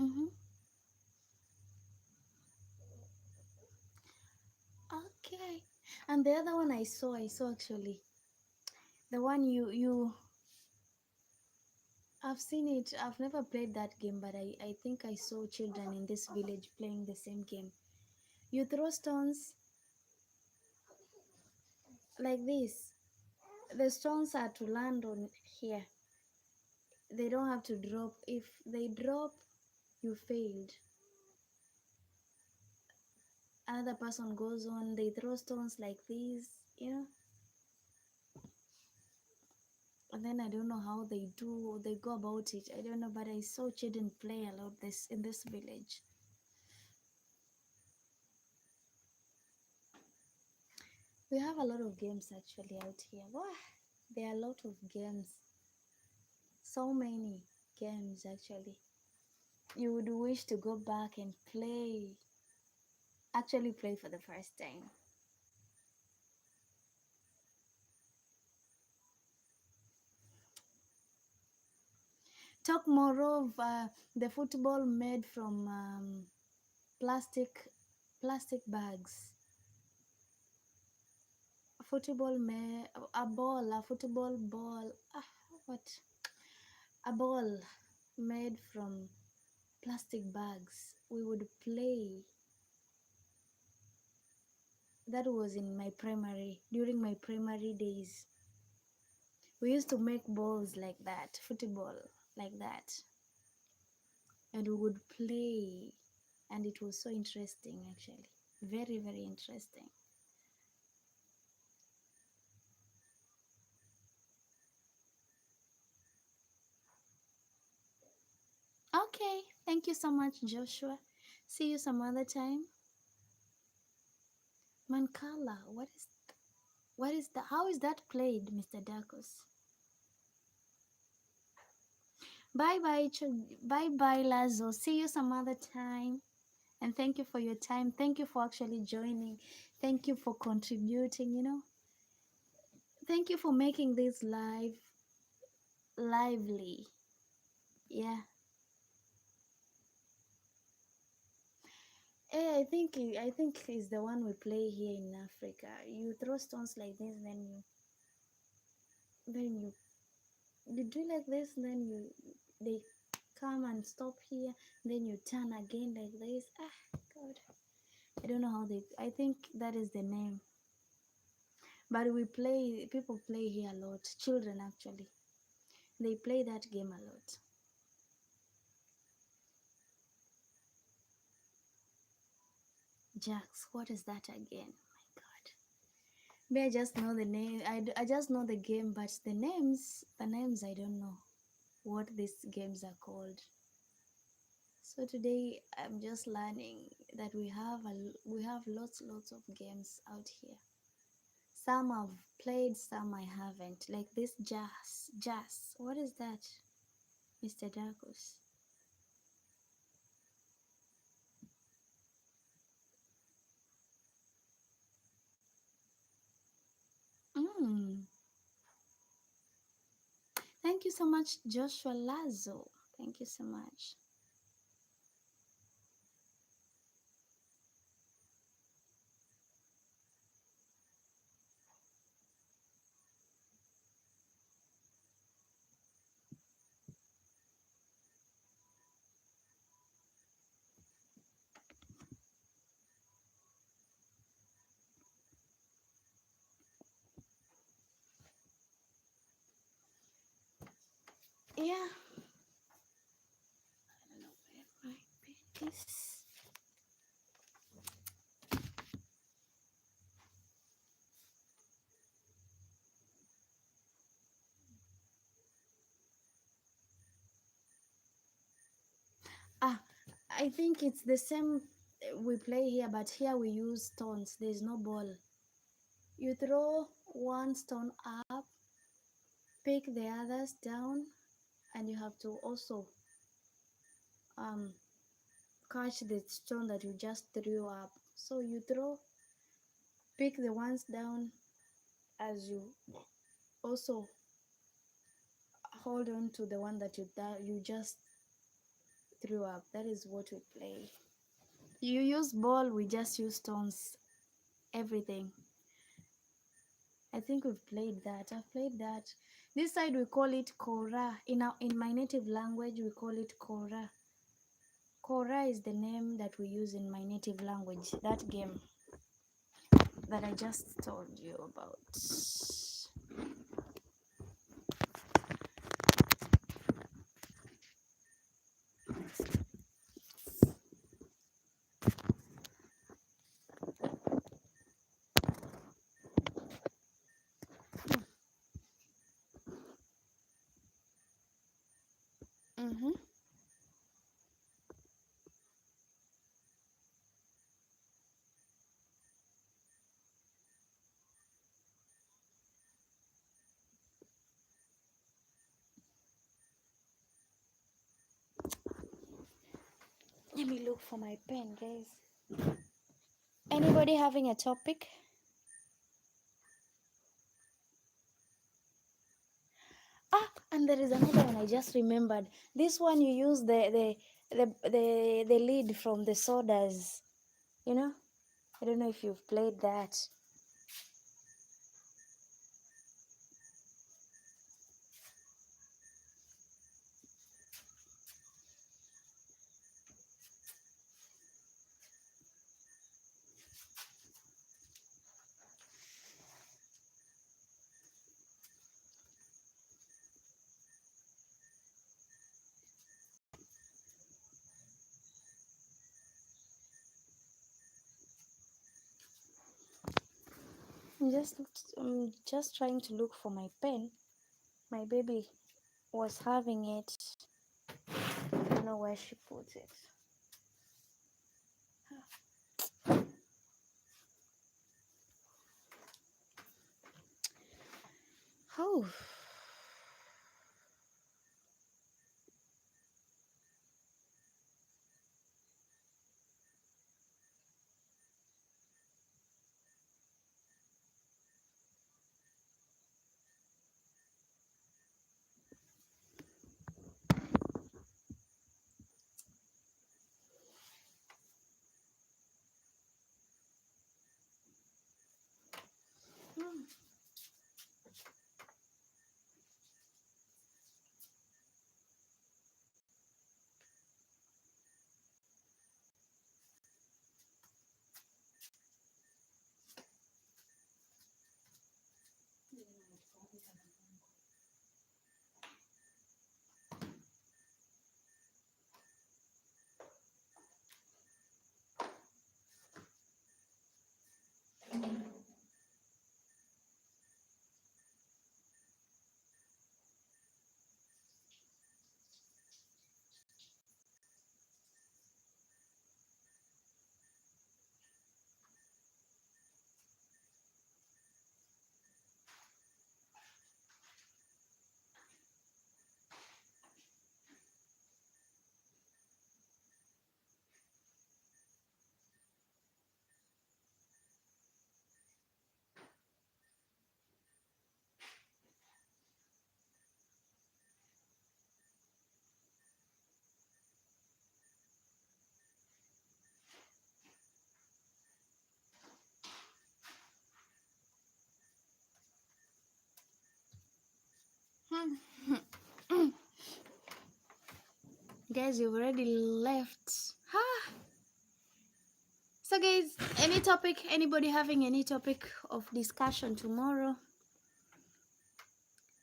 Mm-hmm. Okay. And the other one I saw actually. The one I've seen it. I've never played that game, but I think I saw children in this village playing the same game. You throw stones like this. The stones are to land on here. They don't have to drop. If they drop, you failed. Another person goes on, they throw stones like this, you know. And then I don't know how they go about it. I don't know, but I saw children play a lot this in this village. We have a lot of games actually out here. Wow, there are a lot of games. So many games actually. You would wish to go back and play. Actually play for the first time. Talk more of the football made from plastic plastic bags. A football ball. What? A ball made from plastic bags. We would play. That was in my primary, during my primary days. We used to make balls like that, football like that, and we would play. And it was so interesting, actually. Very, very interesting. Okay, thank you so much, Joshua. See you some other time. Mancala, what is that? How is that played, Mr. Darkos? Bye bye, bye bye, Lazo. See you some other time. And thank you for your time. Thank you for actually joining. Thank you for contributing, you know. Thank you for making this lively. Yeah. I think is the one we play here in Africa. You throw stones like this, then you do like this, then they come and stop here, then you turn again like this. Ah, God, I don't know how they. I think that is the name. But people play here a lot. Children actually, they play that game a lot. Jax, what is that again? My God. Maybe I just know the name. I just know the game, but the names I don't know what these games are called. So today I'm just learning that we have lots of games out here. Some I've played, some I haven't. Like this jazz. What is that, Mr. Darkus? Mm. Thank you so much, Joshua Lazo. Thank you so much. Yeah. I don't know where my pen is. Ah, I think it's the same we play here, but here we use stones. There's no ball. You throw one stone up, pick the others down, and you have to also um catch the stone that you just threw up. So you pick the ones down as you also hold on to the one that you just threw up. That is what we play. You use ball, we just use stones. Everything. I think we've played that. I've played that. This side we call it kora. In my native language we call it kora. Kora is the name that we use in my native language. That game that I just told you about. Mm-hmm. Let me look for my pen, guys. Anybody having a topic? Ah, and there is another one I just remembered. This one you use the lid from the sodas. You know? I don't know if you've played that. I'm just trying to look for my pen. My baby was having it. I don't know where she put it. Oh, Guys, you've already left. Ha! So guys, any topic, anybody having any topic of discussion tomorrow?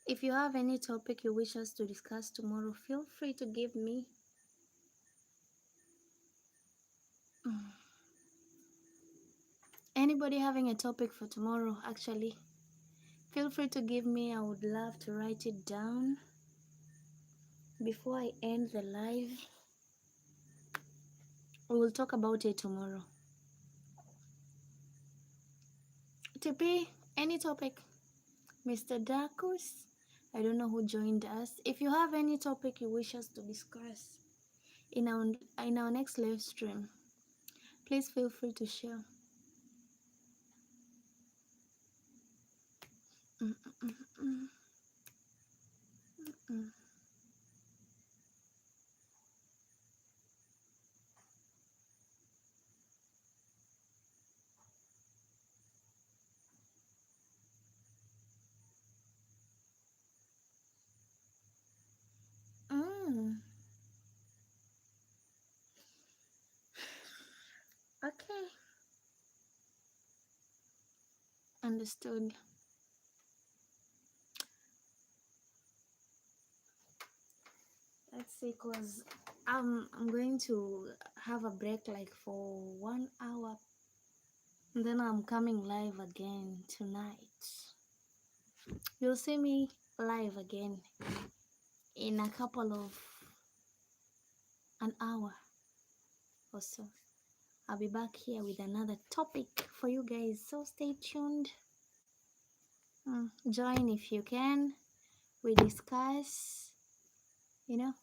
If you have any topic you wish us to discuss tomorrow, feel free to give me. Anybody having a topic for tomorrow, actually, feel free to give me. I would love to write it down before I end the live. We will talk about it tomorrow. TP, any topic? Mr. Darkus, I don't know who joined us. If you have any topic you wish us to discuss in our next live stream, please feel free to share. Mm, mm, mm, mm, mm, mm. Okay, understood. Let's see, cause I'm going to have a break like for 1 hour, and then I'm coming live again tonight. You'll see me live again in a couple of an hour or so. I'll be back here with another topic for you guys, so stay tuned. Join if you can. We discuss, you know.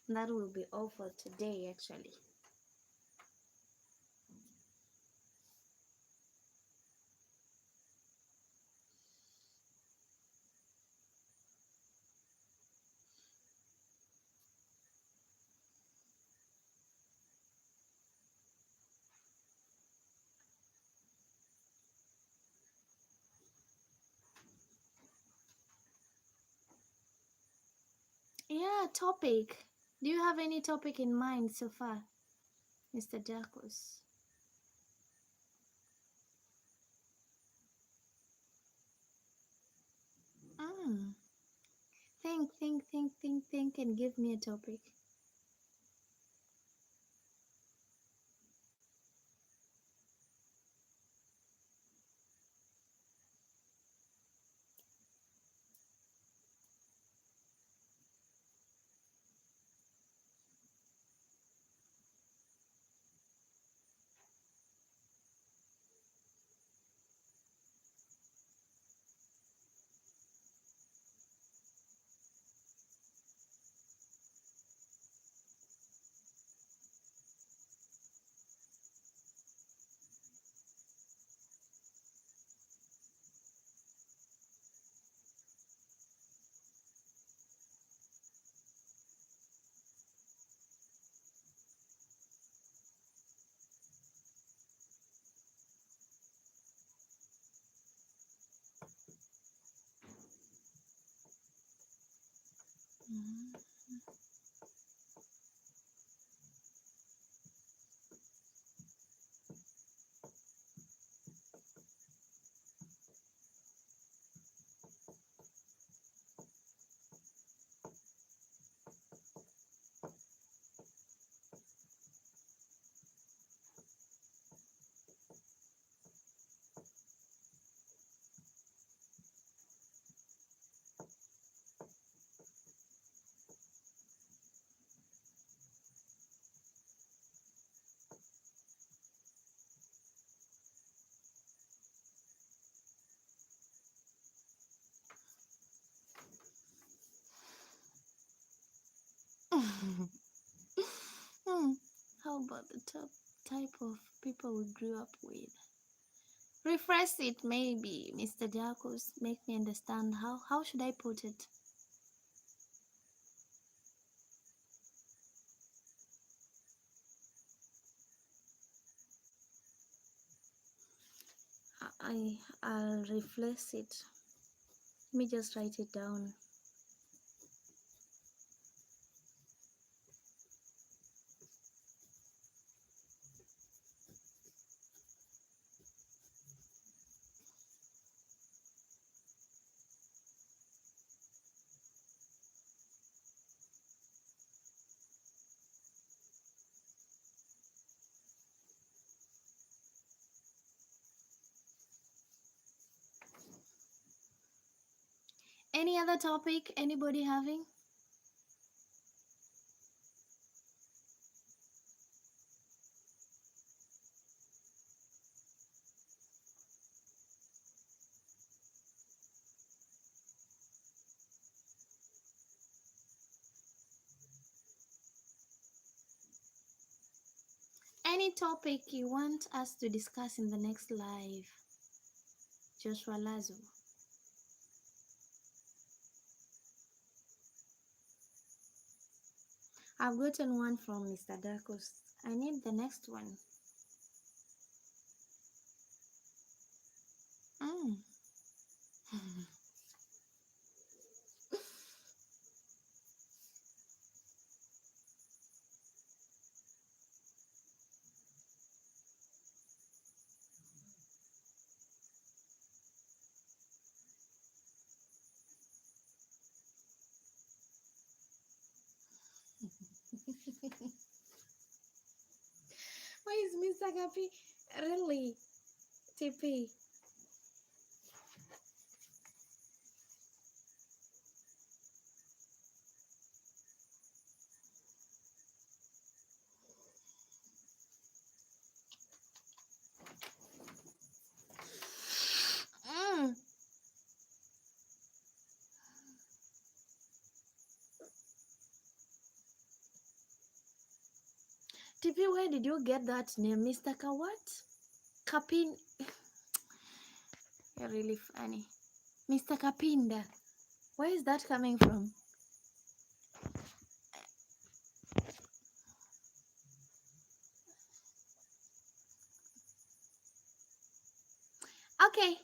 That will be all for today, actually. Yeah, topic. Do you have any topic in mind so far, Mr. Jacos? Mm. Think, and give me a topic. Mm. Hmm. How about the top type of people we grew up with? Refresh it, maybe, Mr. Jacos. Make me understand. How should I put it? I'll refresh it. Let me just write it down. Any other topic? Anybody having? Any topic you want us to discuss in the next live? Joshua Lazo. I've gotten one from Mr. Darkos. I need the next one. Mm. Why is Mr. Gapi really TP? Mm. TP, where did you get that name, Mr. Kawat? Kapin. You're really funny. Mr. Kapinda. Where is that coming from? Okay,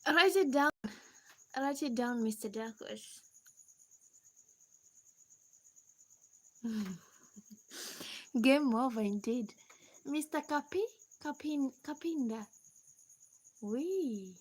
write it down. Write it down, Mr. Darkos. Game over indeed. Mr. Kapinda. Wee.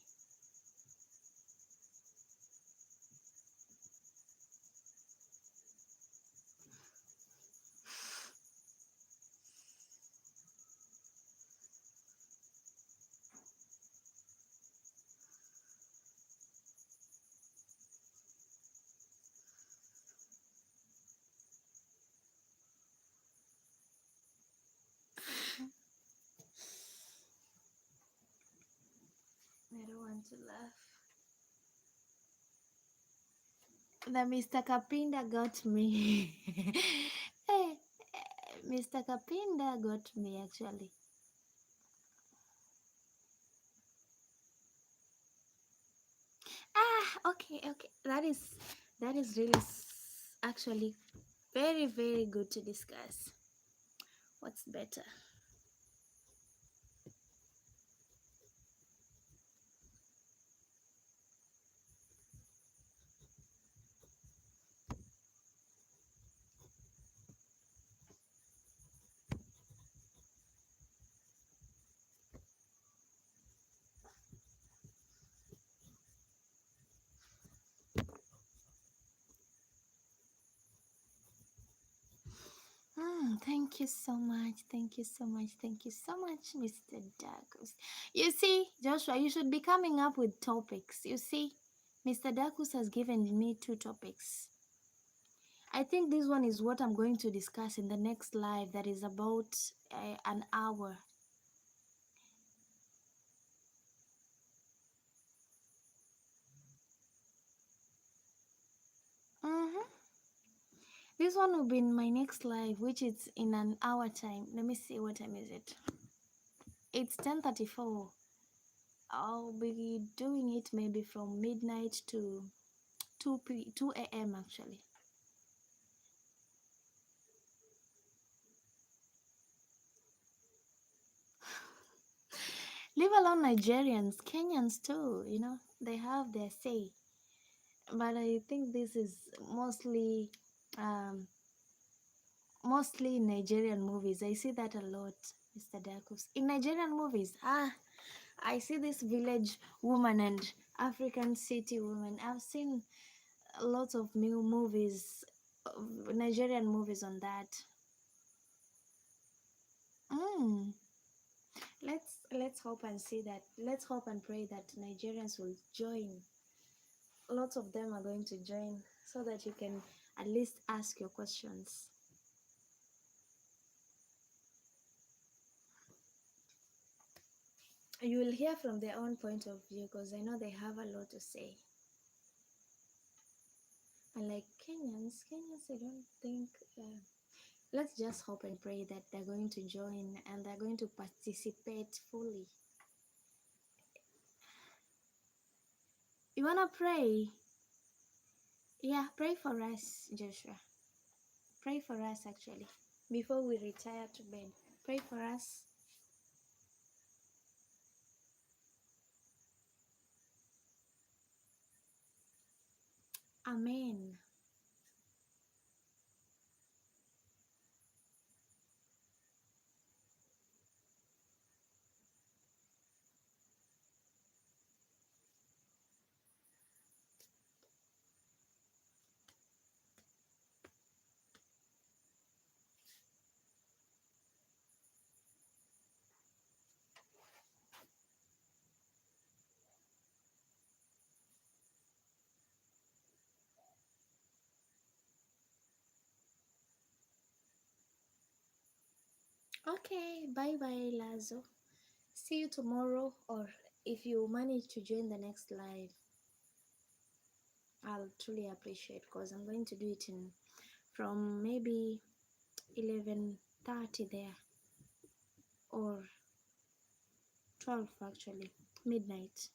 I don't want to laugh. The Mr. Kapinda got me. Hey, Mr. Kapinda got me actually. Okay. That is really actually very, very good to discuss. What's better? Thank you so much. Thank you so much. Thank you so much, Mr. Darkus. You see, Joshua, you should be coming up with topics. You see, Mr. Darkus has given me 2 topics. I think this one is what I'm going to discuss in the next live that is about an hour. Mm-hmm. This one will be in my next live, which is in an hour time. Let me see, what time is it? It's 10:34. I'll be doing it maybe from midnight to 2 a.m. actually. Leave alone Nigerians, Kenyans too, you know, they have their say. But I think this is um, mostly in Nigerian movies. I see that a lot, Mr. Darkus. In Nigerian movies, I see this village woman and African city woman. I've seen lots of new movies, Nigerian movies on that. Mm. Let's hope and see that. Let's hope and pray that Nigerians will join lots of them are going to join so that you can at least ask your questions. You will hear from their own point of view because I know they have a lot to say. Unlike Kenyans, I don't think. Let's just hope and pray that they're going to join and they're going to participate fully. You wanna pray? Yeah, pray for us, Joshua. Pray for us actually. Before we retire to bed. Pray for us. Amen. Okay, bye bye, Lazo. See you tomorrow, or if you manage to join the next live, I'll truly appreciate because I'm going to do it in from maybe 11:30 there or 12 actually, midnight.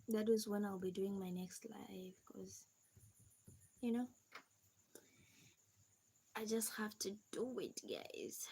That is when I'll be doing my next live because you know I just have to do it, guys.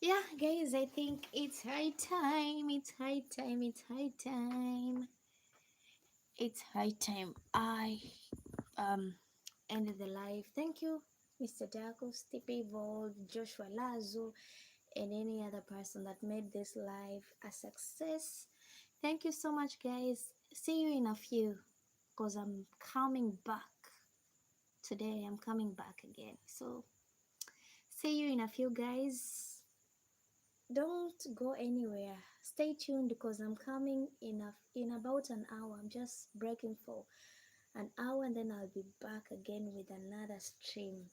Yeah, guys, I think it's high time. It's high time. It's high time. It's high time. I ended the live. Thank you, Mr. Dago, Stipe Evolve, Joshua Lazo, and any other person that made this live a success. Thank you so much, guys. See you in a few because I'm coming back. Today, I'm coming back again. So, see you in a few, guys. Don't go anywhere. Stay tuned because I'm coming in about an hour. I'm just breaking for an hour and then I'll be back again with another stream.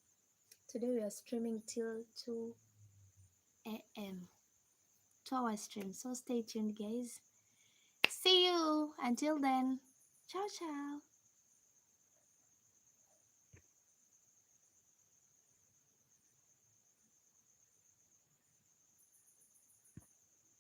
Today we are streaming till 2 a.m. 2 hour stream. So stay tuned, guys. See you until then. Ciao, ciao.